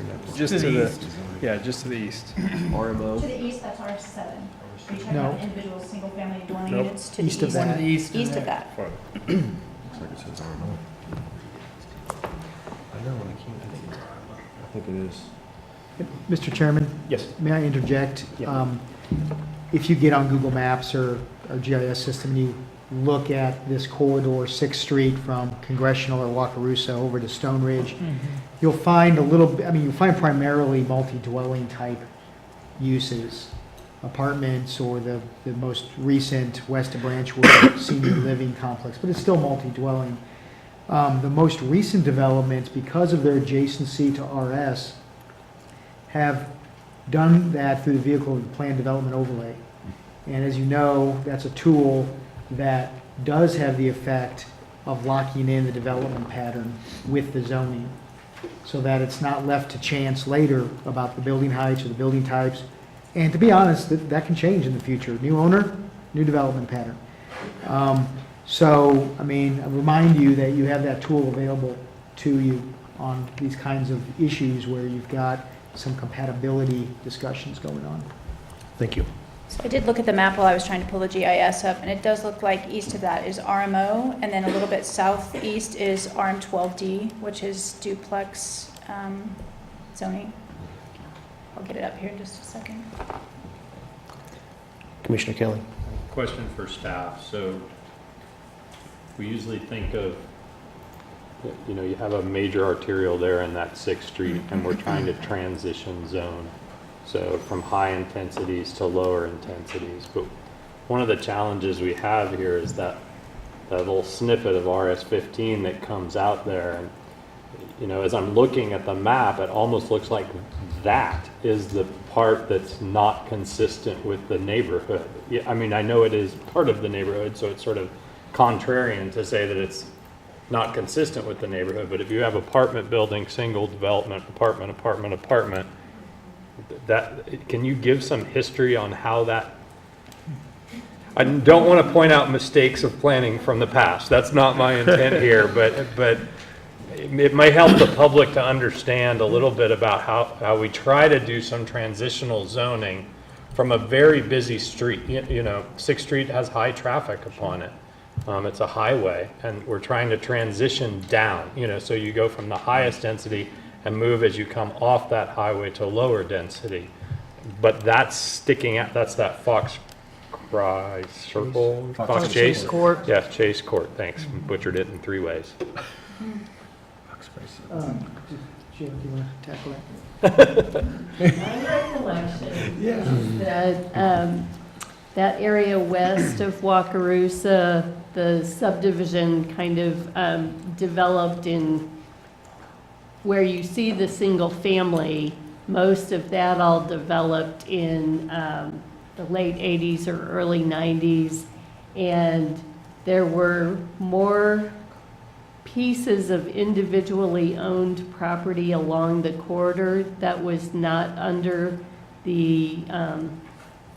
to the the, east. yeah, just to the east. RMO? To the east, that's R7. Are you talking No. about individual single-family dwelling Nope. units to the East east? of that. One to the east of East of that. that. Looks like it says RMO. I know, I think it is. Mr. Chairman? Yes. May I interject? Yeah. If you get on Google Maps or our GIS system, and you look at this corridor, 6th Street from Congressional or Wakarusa over to Stone Ridge, you'll find you'll find primarily multi-dwelling type uses, apartments or the most recent West of Branchwood senior living complex, but it's still multi-dwelling. The most recent developments, because of their adjacency to RS, have done that through the vehicle of the plan development overlay. And as you know, that's a tool that does have the effect of locking in the development pattern with the zoning, so that it's not left to chance later about the building heights or the building types. And to be honest, that can change in the future. New owner, new development pattern. So, I mean, I remind you that you have that tool available to you on these kinds of issues where you've got some compatibility discussions going on. Thank you. So I did look at the map while I was trying to pull the GIS up, and it does look like east of that is RMO, and then a little bit southeast is RM12D, which is duplex zoning. I'll get it up here in just a second. Commissioner Kelly. Question for staff. So we usually think of, you know, you have a major arterial there in that 6th Street, and we're trying to transition zone. So from high intensities to lower intensities. But one of the challenges we have here is that little snippet of RS-15 that comes out there. And, you know, as I'm looking at the map, it almost looks like that is the part that's not consistent with the neighborhood. Yeah, I mean, I know it is part of the neighborhood, so it's sort of contrarian to say that it's not consistent with the neighborhood. But if you have apartment building, single development, apartment, apartment, apartment, that, can you give some history on how that? I don't want to point out mistakes of planning from the past. That's not my intent here, but it may help the public to understand a little bit about how we try to do some transitional zoning from a very busy street. You know, 6th Street has high traffic upon it. It's a highway, and we're trying to transition down, you know, so you go from the highest density and move as you come off that highway to lower density. But that's sticking out, that's that Fox Cry Circle? Fox Chase Court. Yeah, Chase Court, thanks. Butchered it in 3 ways. Jim, do you want to tackle that? My recollection that that area west of Wakarusa, the subdivision kind of developed in where you see the single family, most of that all developed in the late 80s or early 90s. And there were more pieces of individually owned property along the corridor that was not under the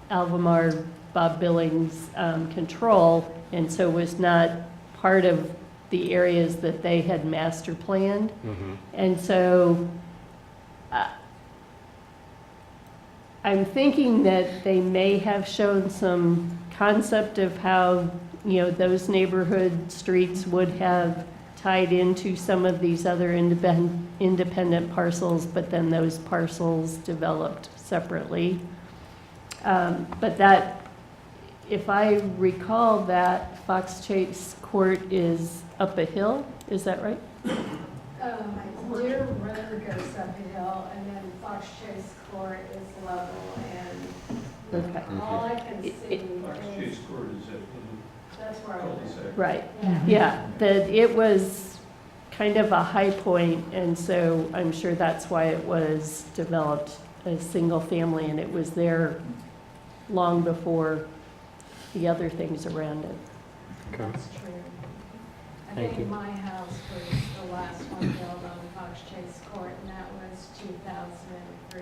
Alvamar Bob Billings control, and so was not part of the areas that they had master planned. And so I'm thinking that they may have shown some concept of how, you know, those neighborhood streets would have tied into some of these other independent parcels, but then those parcels developed separately. But that, if I recall, that Fox Chase Court is up a hill, is that right? Deer Road goes up a hill, and then Fox Chase Court is level, and Okay. all I can see is, Court is that's where I live. Right, Yeah. yeah, that it was kind of a high point, and so I'm sure that's why it was developed as single family, and it was there long before the other things around it. That's true. I Thank think you. my house was the last one built on Fox Chase Court, and that was 2003.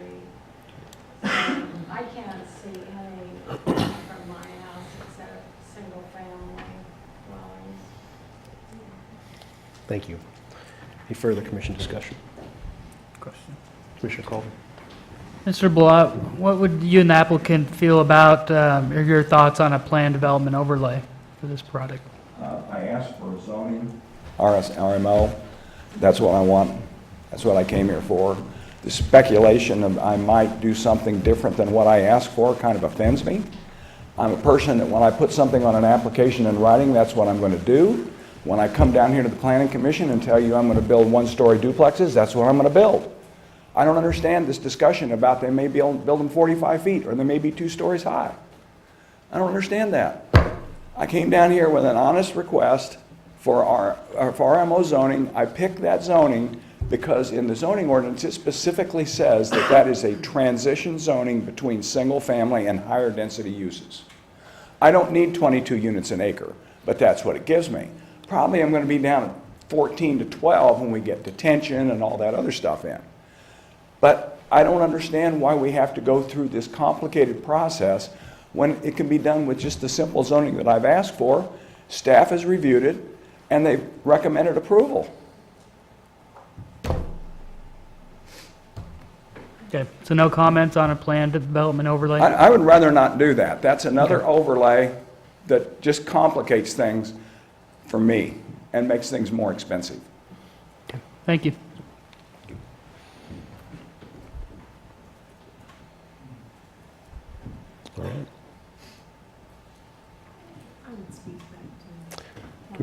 So I can't see any from my house except single-family dwellings. Thank you. Any further commission discussion? Question. Commissioner Colvin? Mr. Blount, what would you and the applicant feel about, or your thoughts on a planned development overlay for this project? I asked for zoning. RMO, that's what I want. That's what I came here for. The speculation of I might do something different than what I asked for kind of offends me. I'm a person that when I put something on an application in writing, that's what I'm going to do. When I come down here to the Planning Commission and tell you I'm going to build one-story duplexes, that's what I'm going to build. I don't understand this discussion about they may be able to build them 45 feet or they may be 2 stories high. I don't understand that. I came down here with an honest request for RMO zoning. I picked that zoning because in the zoning ordinance it specifically says that that is a transition zoning between single family and higher density uses. I don't need 22 units an acre, but that's what it gives me. Probably I'm going to be down at 14 to 12 when we get detention and all that other stuff in. But I don't understand why we have to go through this complicated process when it can be done with just the simple zoning that I've asked for. Staff has reviewed it, and they've recommended approval. Okay, so no comments on a planned development overlay? I would rather not do that. That's another overlay that just complicates things for me and makes things more expensive. Thank you. All right.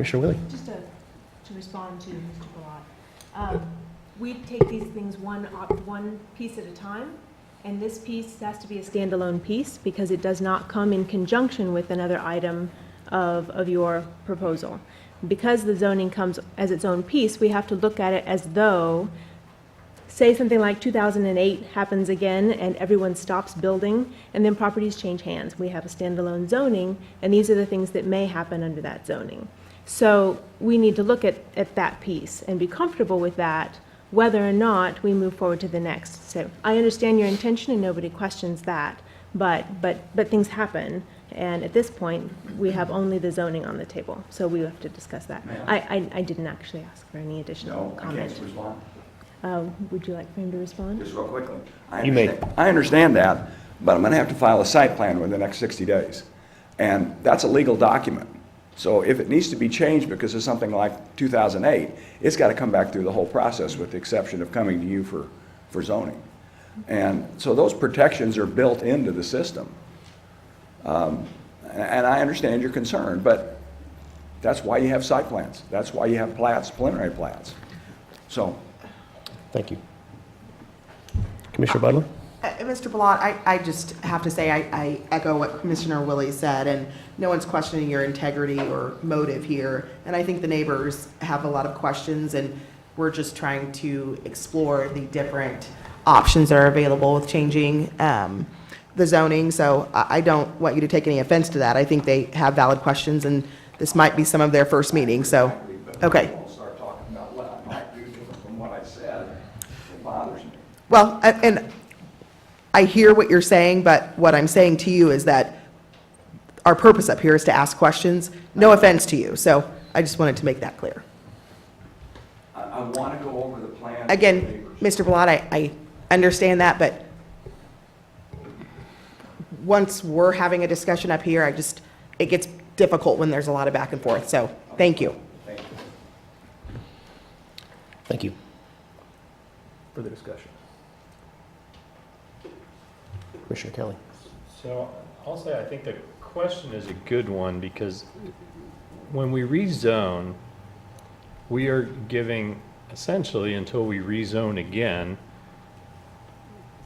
Commissioner Willie? Just to respond to Mr. Balot. We take these things one piece at a time, and this piece has to be a standalone piece because it does not come in conjunction with another item of your proposal. Because the zoning comes as its own piece, we have to look at it as though, say something like 2008 happens again and everyone stops building and then properties change hands. We have a standalone zoning, and these are the things that may happen under that zoning. So we need to look at that piece and be comfortable with that, whether or not we move forward to the next. So I understand your intention and nobody questions that, but things happen. And at this point, we have only the zoning on the table, so we have to discuss that. I didn't actually ask for any additional comment. Respond. Would you like for him to respond? Just real quickly. You may. I understand that, but I'm going to have to file a site plan within the next 60 days. And that's a legal document. So if it needs to be changed because of something like 2008, it's got to come back through the whole process with the exception of coming to you for zoning. And so those protections are built into the system. And I understand your concern, but that's why you have site plans. That's why you have plats, preliminary plats. So. Thank you. Commissioner Butler? Mr. Balot, I just have to say I echo what Commissioner Willie said, and no one's questioning your integrity or motive here. And I think the neighbors have a lot of questions, and we're just trying to explore the different options that are available with changing the zoning. So I don't want you to take any offense to that. I think they have valid questions, and this might be some of their first meeting. So, okay. Start talking about what I might do different from what I said. It bothers me. Well, and I hear what you're saying, but what I'm saying to you is that our purpose up here is to ask questions. No offense to you, so I just wanted to make that clear. I want to go over the plan. Again, Mr. Balot, I understand that, but once we're having a discussion up here, it gets difficult when there's a lot of back and forth, so thank you. Thank you. Thank you. Further discussion? Commissioner Kelly? So I'll say I think the question is a good one because when we rezone, we are giving essentially, until we rezone again,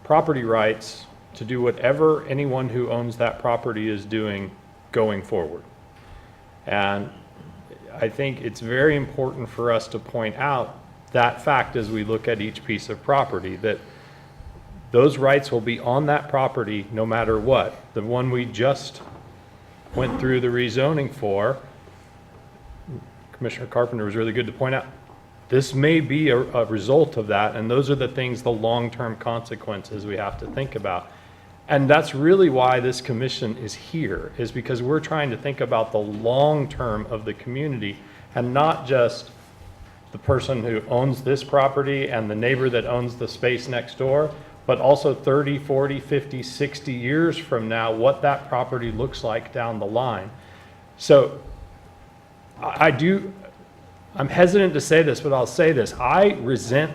property rights to do whatever anyone who owns that property is doing going forward. And I think it's very important for us to point out that fact as we look at each piece of property, that those rights will be on that property no matter what. The one we just went through the rezoning for, Commissioner Carpenter was really good to point out, this may be a result of that, and those are the things, the long-term consequences we have to think about. And that's really why this commission is here, is because we're trying to think about the long-term of the community and not just the person who owns this property and the neighbor that owns the space next door, but also 30, 40, 50, 60 years from now, what that property looks like down the line. So I'm hesitant to say this, but I'll say this. I resent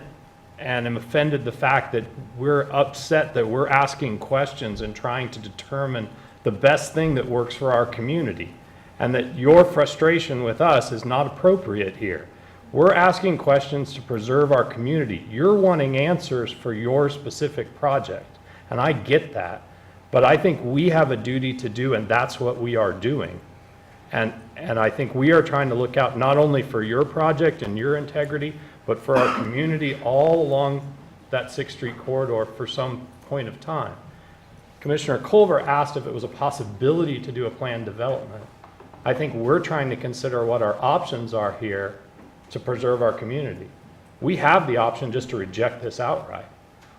and am offended the fact that we're upset that we're asking questions and trying to determine the best thing that works for our community, and that your frustration with us is not appropriate here. We're asking questions to preserve our community. You're wanting answers for your specific project, and I get that, but I think we have a duty to do, and that's what we are doing. And I think we are trying to look out not only for your project and your integrity, but for our community all along that 6th Street corridor for some point of time. Commissioner Culver asked if it was a possibility to do a planned development. I think we're trying to consider what our options are here to preserve our community. We have the option just to reject this outright.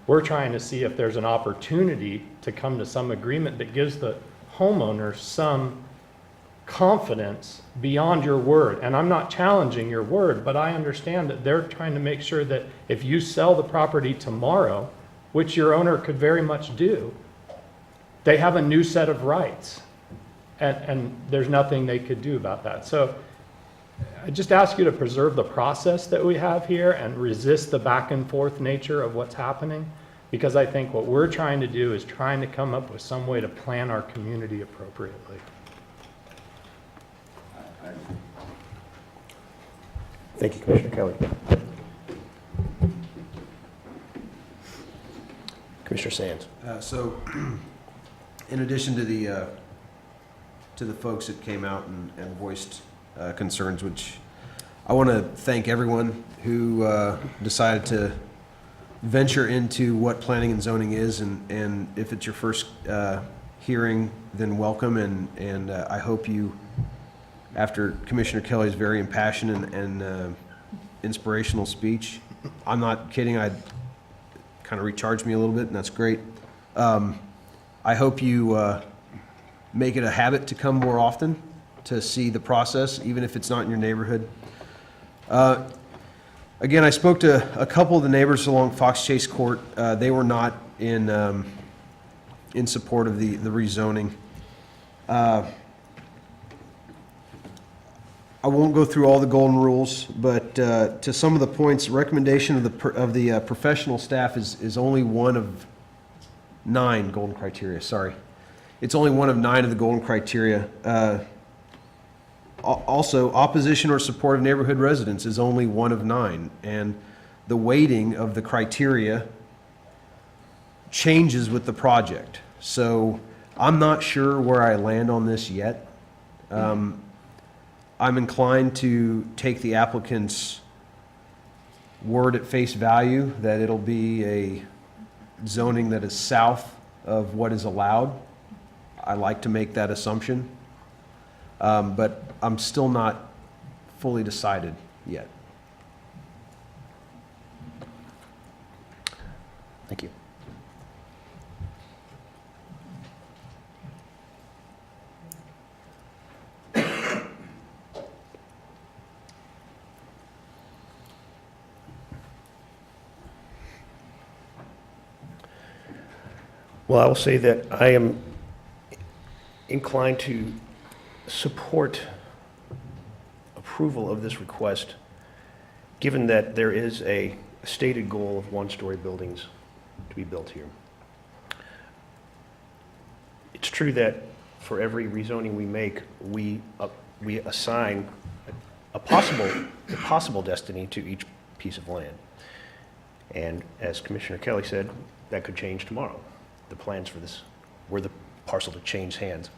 We're trying to see if there's an opportunity to come to some agreement that gives the homeowner some confidence beyond your word. And I'm not challenging your word, but I understand that they're trying to make sure that if you sell the property tomorrow, which your owner could very much do, they have a new set of rights. And there's nothing they could do about that. So I just ask you to preserve the process that we have here and resist the back and forth nature of what's happening, because I think what we're trying to do is trying to come up with some way to plan our community appropriately. Thank you, Commissioner Kelly. Commissioner Sands. So, in addition to the folks that came out and voiced concerns, which I want to thank everyone who decided to venture into what planning and zoning is, and if it's your first hearing, then welcome, and I hope you, after Commissioner Kelly's very impassioned and inspirational speech, I'm not kidding, I kind of recharged me a little bit, and that's great. I hope you make it a habit to come more often to see the process, even if it's not in your neighborhood. Again, I spoke to a couple of the neighbors along Fox Chase Court. They were not in support of the rezoning. I won't go through all the golden rules, but to some of the points, recommendation of the professional staff is only one of 9 golden criteria. Sorry, it's only one of 9 of the golden criteria. Also, opposition or support of neighborhood residents is only one of 9, and the weighting of the criteria changes with the project. So I'm not sure where I land on this yet. I'm inclined to take the applicant's word at face value that it'll be a zoning that is south of what is allowed. I like to make that assumption, but I'm still not fully decided yet. Thank you. Well, I will say that I am inclined to support approval of this request, given that there is a stated goal of one-story buildings to be built here. It's true that for every rezoning we make, we assign a possible destiny to each piece of land. And as Commissioner Kelly said, that could change tomorrow. The plans for this were the parcel to change hands.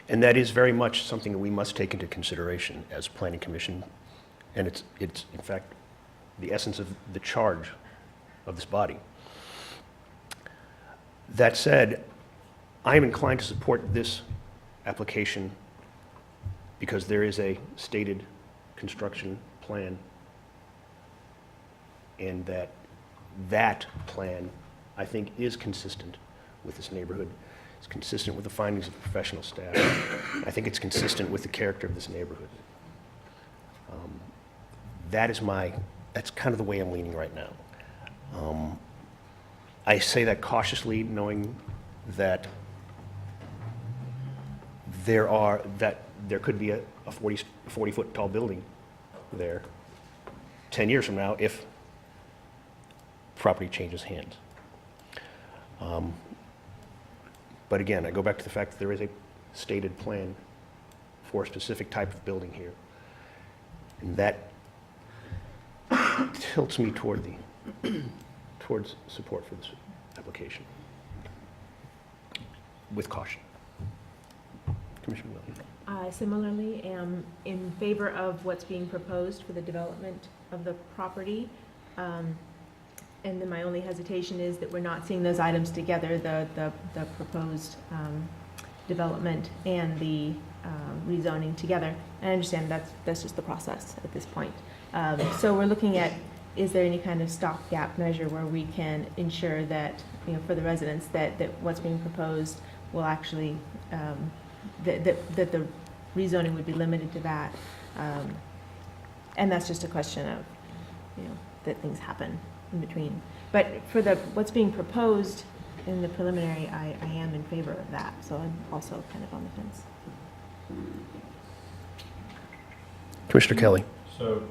And that is very much something that we must take into consideration as Planning Commission, and it's in fact the essence of the charge of this body. That said, I am inclined to support this application because there is a stated construction plan, and that plan, I think, is consistent with this neighborhood. It's consistent with the findings of the professional staff. I think it's consistent with the character of this neighborhood. That's kind of the way I'm leaning right now. I say that cautiously, knowing that there could be a 40-foot tall building there 10 years from now if property changes hands. But again, I go back to the fact that there is a stated plan for a specific type of building here. And that tilts me towards support for this application. With caution. Commissioner Williams. I similarly am in favor of what's being proposed for the development of the property. And then my only hesitation is that we're not seeing those items together, the proposed development and the rezoning together. And I understand that's just the process at this point. So we're looking at, is there any kind of stopgap measure where we can ensure that, for the residents, that what's being proposed will actually, that the rezoning would be limited to that. And that's just a question of, that things happen in between. But for what's being proposed in the preliminary, I am in favor of that. So I'm also kind of on the fence. Commissioner Kelly. So,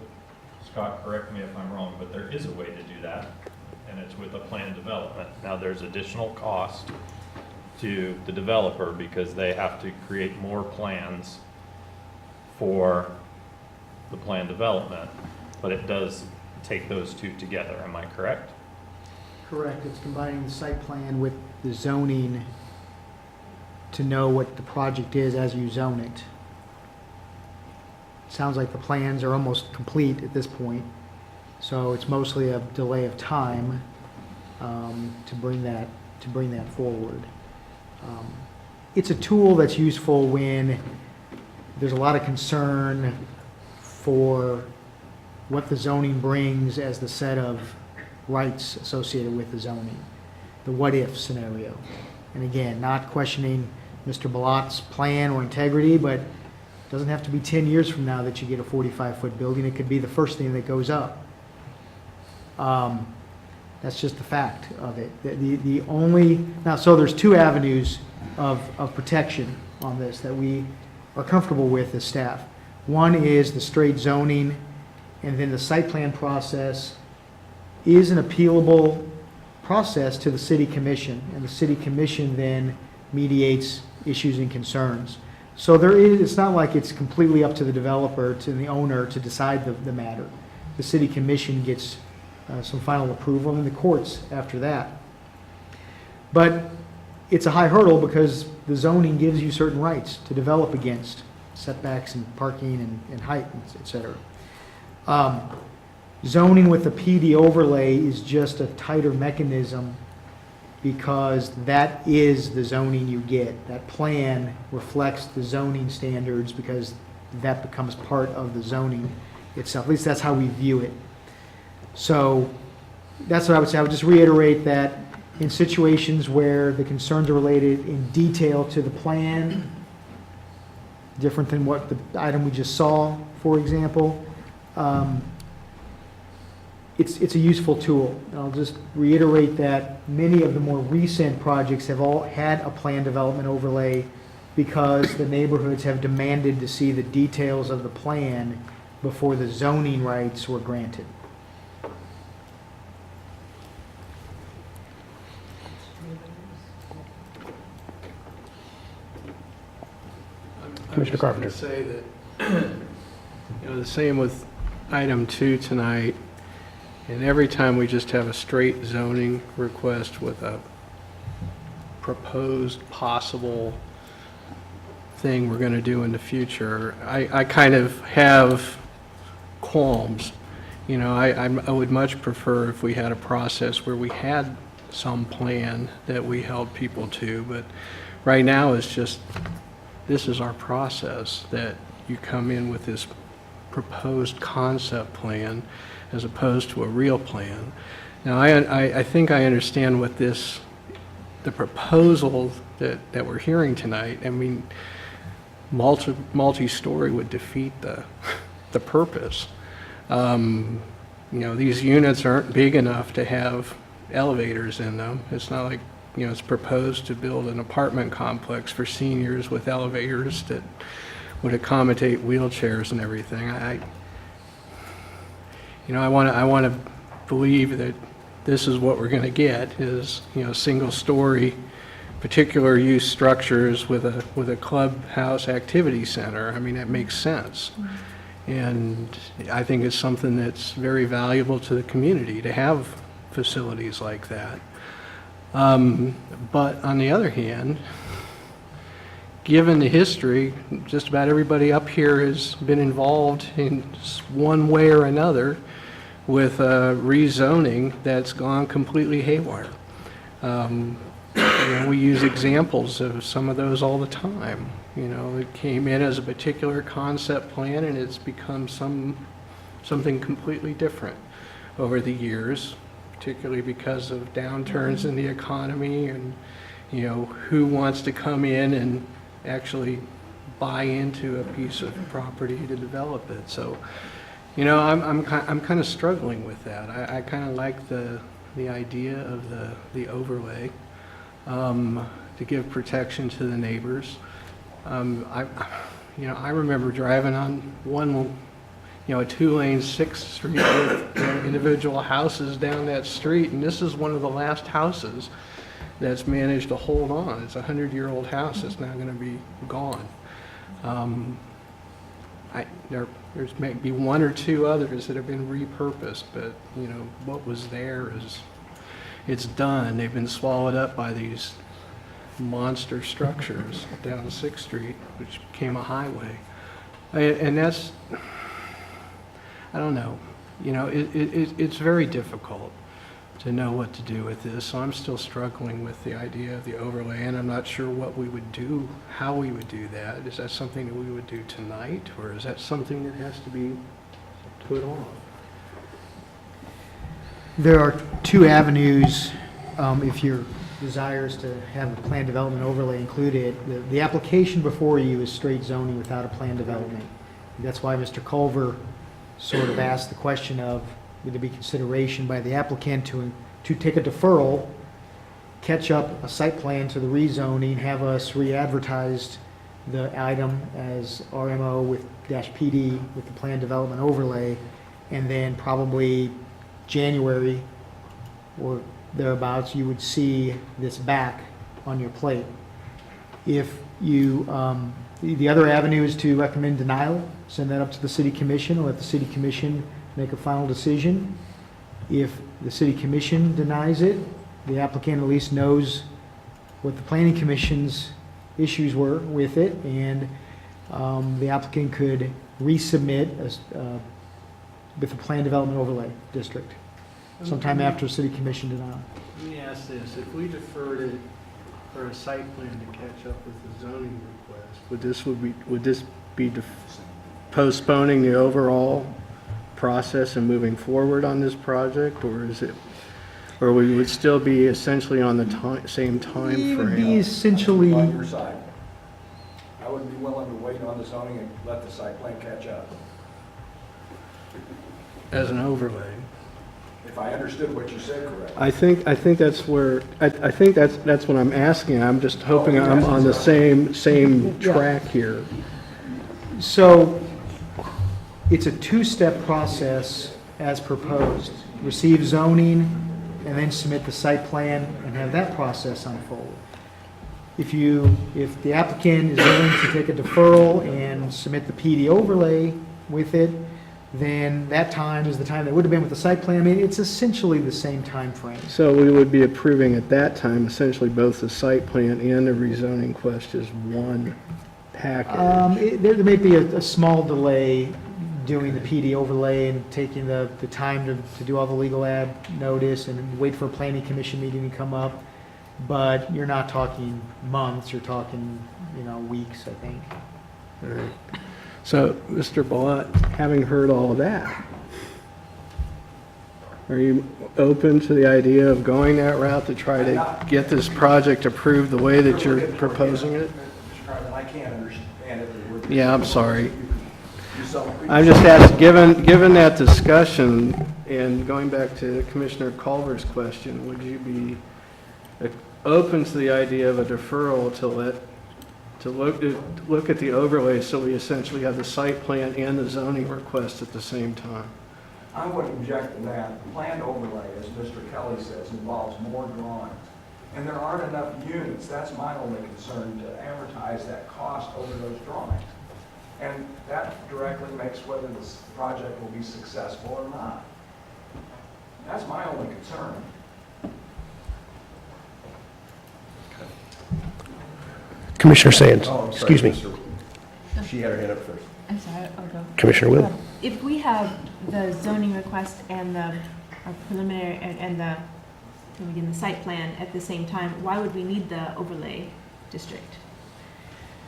Scott, correct me if I'm wrong, but there is a way to do that, and it's with a planned development. Now, there's additional cost to the developer because they have to create more plans for the planned development, but it does take those two together, am I correct? Correct, it's combining the site plan with the zoning to know what the project is as you zone it. Sounds like the plans are almost complete at this point, so it's mostly a delay of time to bring that forward. It's a tool that's useful when there's a lot of concern for what the zoning brings as the set of rights associated with the zoning, the what-if scenario. And again, not questioning Mr. Balot's plan or integrity, but it doesn't have to be 10 years from now that you get a 45-foot building. It could be the first thing that goes up. That's just the fact of it. The only, now, so there's two avenues of protection on this that we are comfortable with as staff. One is the straight zoning, and then the site plan process is an appealable process to the city commission, and the city commission then mediates issues and concerns. So it's not like it's completely up to the developer, to the owner, to decide the matter. The city commission gets some final approval, and the courts after that. But it's a high hurdle because the zoning gives you certain rights to develop against, setbacks and parking and height, et cetera. Zoning with the PD overlay is just a tighter mechanism because that is the zoning you get. That plan reflects the zoning standards because that becomes part of the zoning itself. At least that's how we view it. So that's what I would say. I would just reiterate that in situations where the concerns are related in detail to the plan, different than what the item we just saw, for example, it's a useful tool. And I'll just reiterate that many of the more recent projects have all had a plan development overlay because the neighborhoods have demanded to see the details of the plan before the zoning rights were granted. Commissioner Carpenter. I was going to say that, the same with item 2 tonight, and every time we just have a straight zoning request with a proposed possible thing we're going to do in the future, I kind of have qualms. I would much prefer if we had a process where we had some plan that we held people to, but right now it's just, this is our process, that you come in with this proposed concept plan as opposed to a real plan. Now, I think I understand what the proposal that we're hearing tonight, I mean, multi-story would defeat the purpose. These units aren't big enough to have elevators in them. It's not like, it's proposed to build an apartment complex for seniors with elevators that would accommodate wheelchairs and everything. I want to believe that this is what we're going to get is, single-story, particular use structures with a clubhouse activity center. I mean, that makes sense. And I think it's something that's very valuable to the community to have facilities like that. But on the other hand, given the history, just about everybody up here has been involved in one way or another with rezoning that's gone completely haywire. We use examples of some of those all the time. It came in as a particular concept plan and it's become something completely different over the years, particularly because of downturns in the economy and, who wants to come in and actually buy into a piece of property to develop it. So, I'm kind of struggling with that. I kind of like the idea of the overlay to give protection to the neighbors. I remember driving on a 2-lane 6th Street with individual houses down that street, and this is one of the last houses that's managed to hold on. It's a 100-year-old house that's now going to be gone. There There's maybe one or two others that have been repurposed, but, you know, what was there is, it's done. They've been swallowed up by these monster structures down 6th Street, which became a highway. And that's, I don't know, you know, it's very difficult to know what to do with this. So I'm still struggling with the idea of the overlay, and I'm not sure what we would do, how we would do that. Is that something that we would do tonight, or is that something that has to be put off? There are two avenues, if your desire is to have a plan development overlay included. The application before you is straight zoning without a plan development. That's why Mr. Culver sort of asked the question of, would there be consideration by the applicant to take a deferral, catch up a site plan to the rezoning, have us re-advertise the item as RMO with dash PD with the plan development overlay, and then probably January or thereabouts, you would see this back on your plate. If you, the other avenue is to recommend denial, send that up to the city commission, or let the city commission make a final decision. If the city commission denies it, the applicant at least knows what the planning commission's issues were with it, and the applicant could resubmit with a plan development overlay district sometime after city commission denial. Let me ask this, if we deferred it for a site plan to catch up with the zoning request, would this be postponing the overall process and moving forward on this project, or is it, or we would still be essentially on the same time It would be frame? essentially, On your side. I would be willing to wait on the zoning and let the site plan catch up. As an overlay? If I understood what you said correctly. I think that's where, I think that's what I'm asking. I'm just hoping I'm on the same track here. so it's a two-step process as proposed. Receive zoning and then submit the site plan and have that process unfold. If the applicant is willing to take a deferral and submit the PD overlay with it, then that time is the time that would have been with the site plan. I mean, it's essentially the same time frame. So we would be approving at that time essentially both the site plan and the rezoning quest as one package. There may be a small delay doing the PD overlay and taking the time to do all the legal ad notice and wait for a planning commission meeting to come up. But you're not talking months, you're talking, weeks, I think. All right. So, Mr. Ballot, having heard all of that, are you open to the idea of going that route to try to get this project approved the way that you're proposing it? Mr. Carlin, I can't understand it. Yeah, I'm sorry. I'm just asking, given that discussion, and going back to Commissioner Culver's question, would you be open to the idea of a deferral to look at the overlay so we essentially have the site plan and the zoning request at the same time? I would object to that. The planned overlay, as Mr. Kelly says, involves more drawings. And there aren't enough units. That's my only concern, to amortize that cost over those drawings. And that directly makes whether this project will be successful or not. That's my only concern. Commissioner Sands, Oh, I'm sorry, excuse me. She had her hand up first. I'm sorry, I'll go. Commissioner Will. If we have the zoning request and the preliminary, and the site plan at the same time, why would we need the overlay district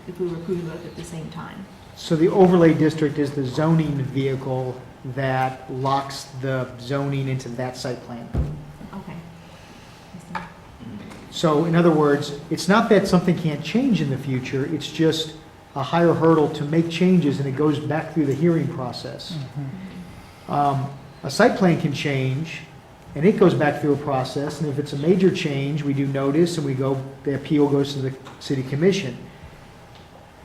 if we were approving both at the same time? So the overlay district is the zoning vehicle that locks the zoning into that site plan. Okay. So in other words, it's not that something can't change in the future, it's just a higher hurdle to make changes, and it goes back through the hearing process. A site plan can change, and it goes back through a process, and if it's a major change, we do notice, and the appeal goes to the city commission.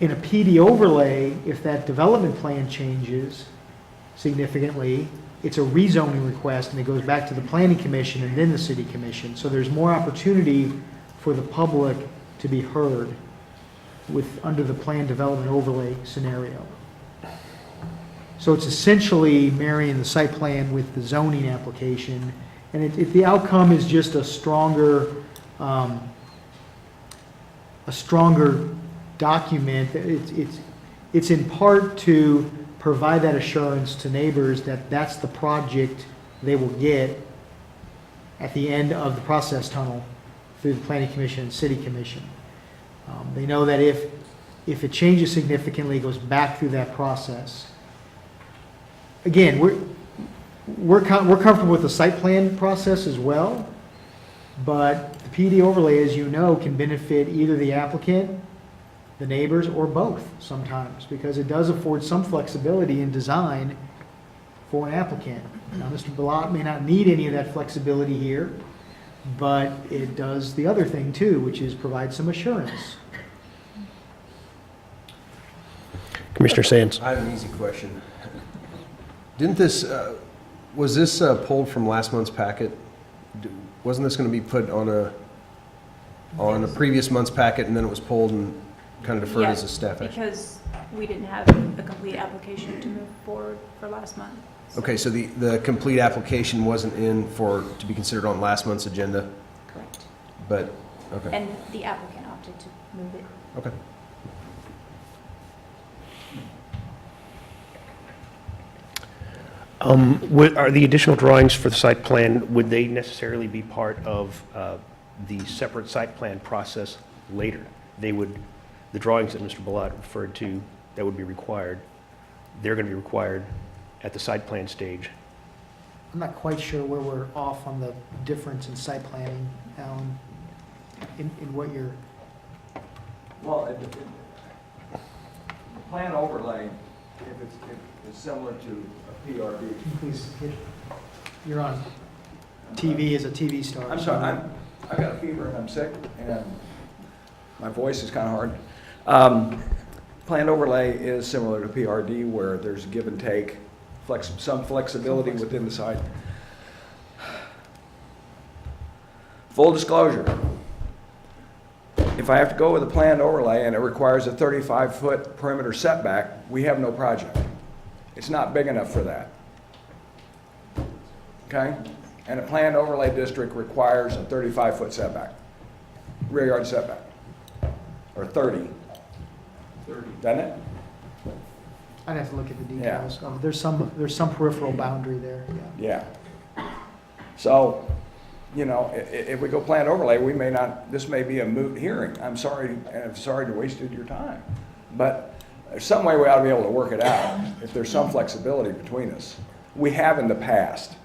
In a PD overlay, if that development plan changes significantly, it's a rezoning request, and it goes back to the planning commission and then the city commission. So there's more opportunity for the public to be heard under the plan development overlay scenario. So it's essentially marrying the site plan with the zoning application. And if the outcome is just a stronger document, it's in part to provide that assurance to neighbors that that's the project they will get at the end of the process tunnel through the Planning Commission and City Commission. They know that if it changes significantly, it goes back through that process. Again, we're comfortable with the site plan process as well, but the PD overlay, as you know, can benefit either the applicant, the neighbors, or both sometimes, because it does afford some flexibility in design for an applicant. Now, Mr. Bellot may not need any of that flexibility here, but it does the other thing too, which is provide some assurance. Commissioner Sands. I have an easy question. Didn't this, was this pulled from last month's packet? Wasn't this going to be put on a previous month's packet, and then it was pulled and kind of deferred as a staff action? Because we didn't have a complete application to move forward for last month. Okay, so the complete application wasn't in to be considered on last month's agenda? Correct. But, okay. And the applicant opted to move it. Okay. Are the additional drawings for the site plan, would they necessarily be part of the separate site plan process later? The drawings that Mr. Bellot referred to that would be required, they're going to be required at the site plan stage. I'm not quite sure where we're off on the difference in site planning, Alan, in what you're... Well, the plan overlay, if it's similar to a PRD. Please, you're on TV as a TV star. I'm sorry, I've got a fever and I'm sick, and my voice is kind of hard. Plan overlay is similar to PRD, where there's give and take, some flexibility within the site. Full disclosure, if I have to go with a planned overlay and it requires a 35-foot perimeter setback, we have no project. It's not big enough for that. Okay? And a planned overlay district requires a 35-foot setback, rear yard setback, or 30. 30. Doesn't it? I'd have to look at the details. There's some peripheral boundary there, yeah. Yeah. So, you know, if we go planned overlay, we may not, this may be a moot hearing. I'm sorry to wasted your time. But there's some way we ought to be able to work it out if there's some flexibility between us. We have in the past,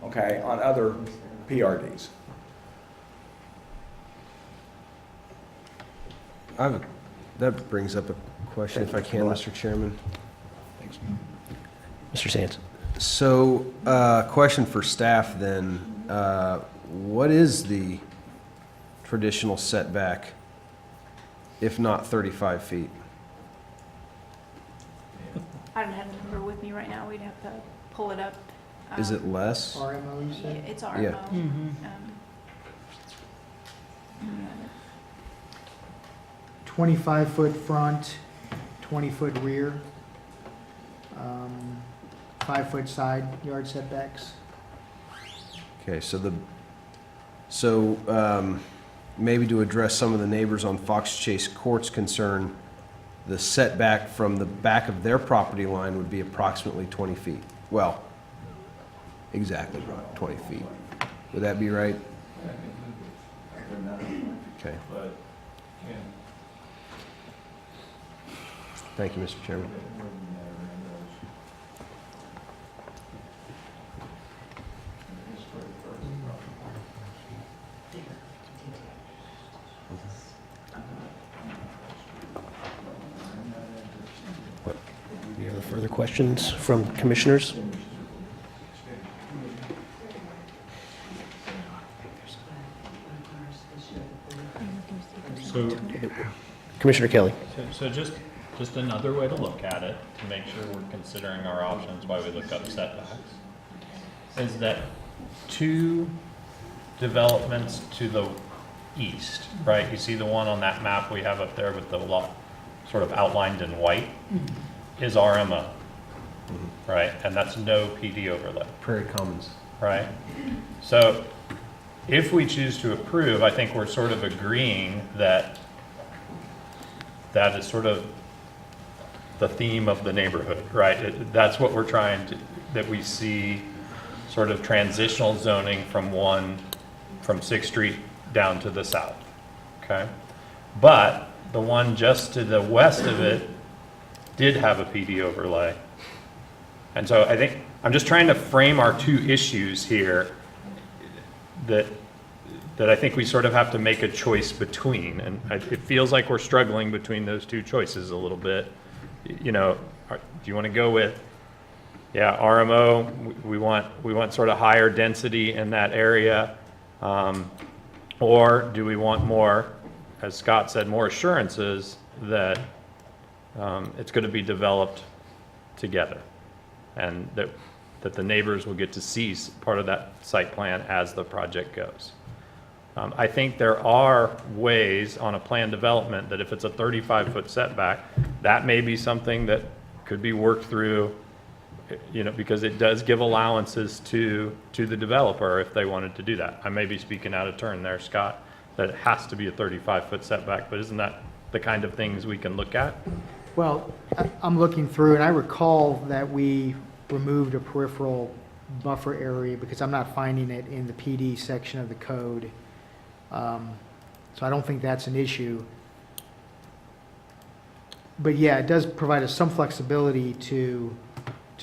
okay, on other PRDs. That brings up a question, if I can, Mr. Chairman. Thanks. Mr. Sands. So, question for staff then. What is the traditional setback, if not 35 feet? I don't have the number with me right now. We'd have to pull it up. Is it less? RMO, you said? It's RMO. Yeah. Mm-hmm. 25-foot front, 20-foot rear, 5-foot side yard setbacks. Okay, so maybe to address some of the neighbors on Fox Chase Court's concern, the setback from the back of their property line would be approximately 20 feet. Well, exactly 20 feet. Would that be right? Okay. Thank you, Mr. Chairman. Any other further questions from commissioners? So, Commissioner Kelly. so just another way to look at it, to make sure we're considering our options while we look up setbacks, is that two developments to the east, right? You see the one on that map we have up there with the lot sort of outlined in white, is RMO. right? And that's no PD overlay. Prairie Commons. Right? So if we choose to approve, I think we're sort of agreeing that that is sort of the theme of the neighborhood, right? That's what we're trying to, that we see sort of transitional zoning from 6th Street down to the south, okay? But the one just to the west of it did have a PD overlay. And so I think, I'm just trying to frame our two issues here that I think we sort of have to make a choice between. And it feels like we're struggling between those two choices a little bit. You know, do you want to go with, yeah, RMO, we want sort of higher density in that area? Or do we want more, as Scott said, more assurances that it's going to be developed together? And that the neighbors will get to see part of that site plan as the project goes. I think there are ways on a planned development that if it's a 35-foot setback, that may be something that could be worked through, you know, because it does give allowances to the developer if they wanted to do that. I may be speaking out of turn there, Scott, that it has to be a 35-foot setback, but isn't that the kind of things we can look at? Well, I'm looking through, and I recall that we removed a peripheral buffer area because I'm not finding it in the PD section of the code. So I don't think that's an issue. But yeah, it does provide us some flexibility to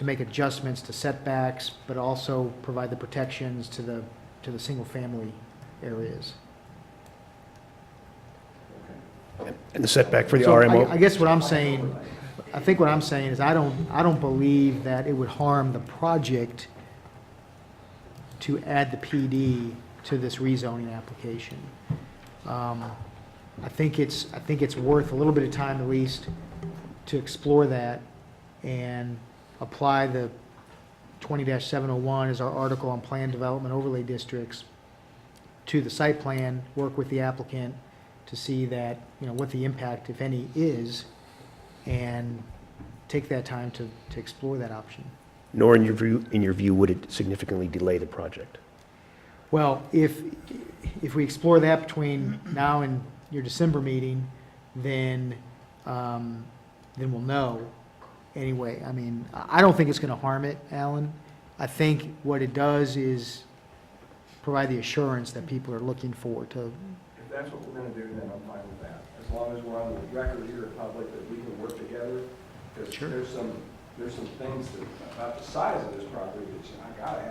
make adjustments to setbacks, but also provide the protections to the single-family areas. And the setback for the So RMO? I guess what I'm saying, I think what I'm saying is I don't believe that it would harm the project to add the PD to this rezoning application. I think it's worth a little bit of time at least to explore that and apply the 20-701 as our article on planned development overlay districts to the site plan, work with the applicant to see that, you know, what the impact, if any, is, and take that time to explore that option. Nor in your view, would it significantly delay the project? Well, if we explore that between now and your December meeting, then we'll know anyway. I mean, I don't think it's going to harm it, Alan. I think what it does is provide the assurance that people are looking for to. If that's what we're going to do, then I'm fine with that. As long as we're on the record here in public that we can work together. Because Sure. there's some things about the size of this property that I gotta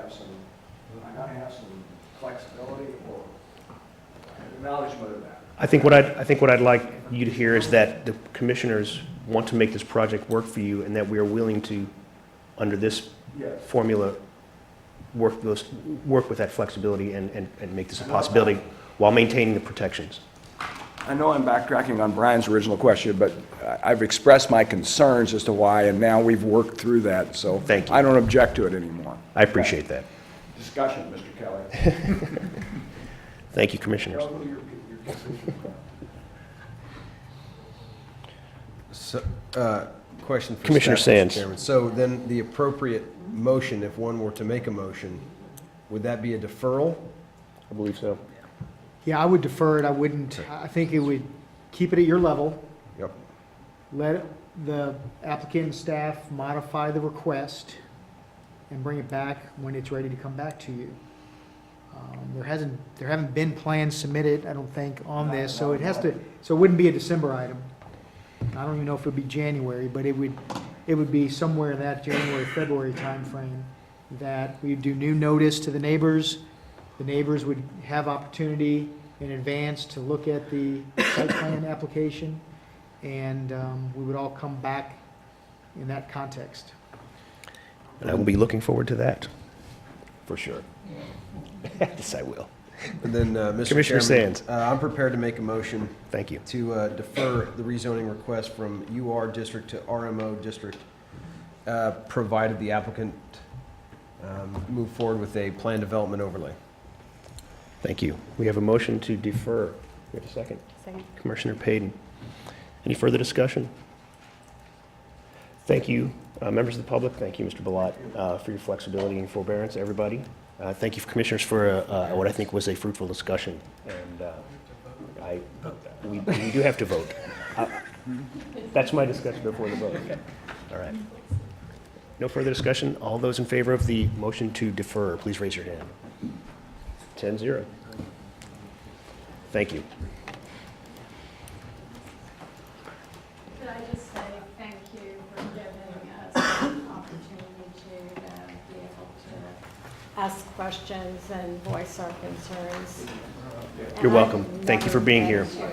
have some flexibility or acknowledgement of that. I think what I'd like you to hear is that the commissioners want to make this project work for you and that we are willing to, under this Yes. formula, work with that flexibility and make this a possibility while maintaining the protections. I know I'm backtracking on Brian's original question, but I've expressed my concerns as to why, and now we've worked through that, so. Thank you. I don't object to it anymore. I appreciate that. Discussion, Mr. Kelly. Thank you, commissioners. So, question for Commissioner staff, Mr. Sands. Chairman. So then the appropriate motion, if one were to make a motion, would that be a deferral? I believe so. Yeah, I would defer it. I wouldn't, I think it would keep it at your level. Yep. Let the applicant and staff modify the request and bring it back when it's ready to come back to you. There haven't been plans submitted, I don't think, on this, so it wouldn't be a December item. I don't even know if it would be January, but it would be somewhere in that January, February timeframe that we do new notice to the neighbors. The neighbors would have opportunity in advance to look at the site plan application, and we would all come back in that context. And I will be looking forward to that, for sure. Yes, I will. And then, Mr. Commissioner Chairman, Sands. I'm prepared to make a motion. Thank you. To defer the rezoning request from UR district to RMO district, provided the applicant move forward with a planned development overlay. Thank you. We have a motion to defer. We have a second. Second. Commissioner Payton. Any further discussion? Thank you, Members of the public, thank you, Mr. Balot, for your flexibility and forbearance, everybody. Thank you, commissioners, for what I think was a fruitful discussion. And we do have to vote. That's my discussion before the vote. All right. No further discussion. All those in favor of the motion to defer, please raise your hand. 10-0. Thank you. Could I just say thank you for giving us the opportunity to be able to ask questions and voice our concerns. You're welcome. Thank you for being here. So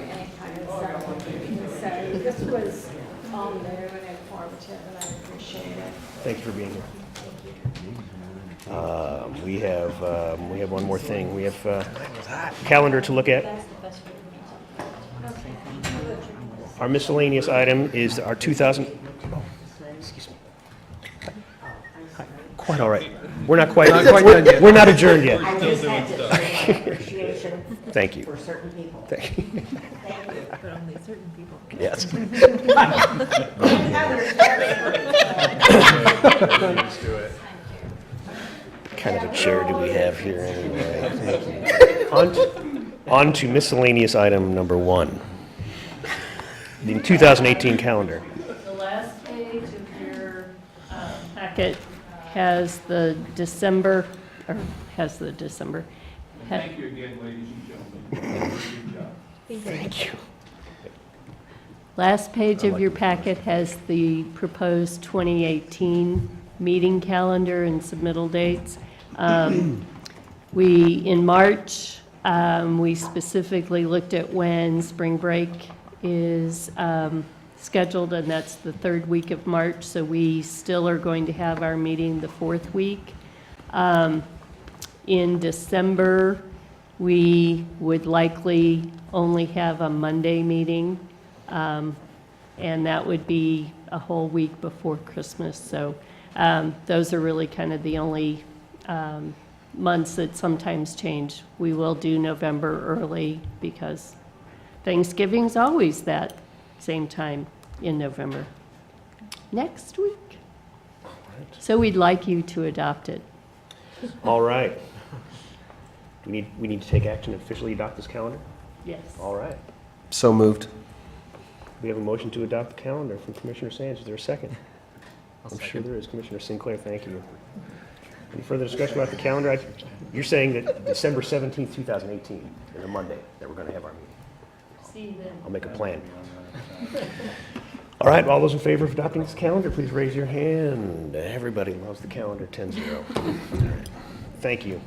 this was all new and informative, and I appreciate it. Thank you for being here. We have one more thing. We have calendar to look at. Our miscellaneous item is our 2000. Oh, excuse me. Quite all right. We're not quite. Not quite done yet. We're not adjourned yet. I just had to say appreciation Thank you. for certain people. Thank you. Thank you. But only certain people. Yes. Kind of a chair do we have here anyway? On to miscellaneous item number 1. The 2018 calendar. The last page of your packet has the December, or has the December. Thank you again, ladies and gentlemen. Good job. Thank you. Last page of your packet has the proposed 2018 meeting calendar and submittal dates. In March, we specifically looked at when spring break is scheduled, and that's the 3rd week of March, so we still are going to have our meeting the 4th week. In December, we would likely only have a Monday meeting, and that would be a whole week before Christmas. So those are really kind of the only months that sometimes change. We will do November early because Thanksgiving's always that same time in November. Next week. So we'd like you to adopt it. All right. We need to take action and officially adopt this calendar? Yes. All right. So moved. We have a motion to adopt the calendar from Commissioner Sands. Is there a second? I'm sure there is. Commissioner Sinclair, thank you. Any further discussion about the calendar? You're saying that December 17th, 2018 is a Monday that we're going to have our meeting. See you then. I'll make a plan. All right, all those in favor of adopting this calendar, please raise your hand. Everybody loves the calendar, 10-0. All right. Thank you.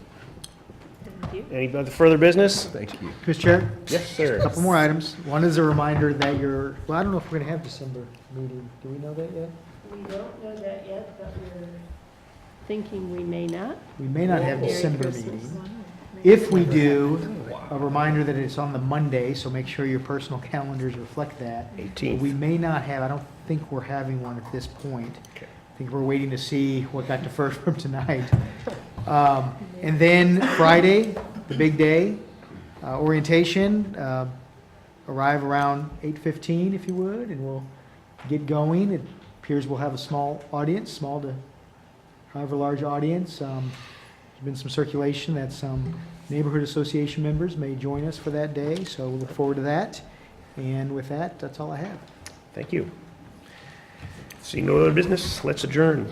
Any other further business? Thank you. Mr. Chair? Yes, sir. A couple more items. One is a reminder that I don't know if we're going to have December meeting. Do we know that yet? We don't know that yet, but we're thinking we may not. We may not have Merry December Christmas. meeting. If we do, a reminder that it's on the Monday, so make sure your personal calendars reflect that. 18th. We may not have, I don't think we're having one at this point. Okay. I think we're waiting to see what got deferred from tonight. And then Friday, the big day, orientation, arrive around 8:15 if you would, and we'll get going. It appears we'll have a small audience, small to however large audience. There's been some circulation that some neighborhood association members may join us for that day, so we'll look forward to that. And with that, that's all I have. Thank you. Seeing no other business, let's adjourn.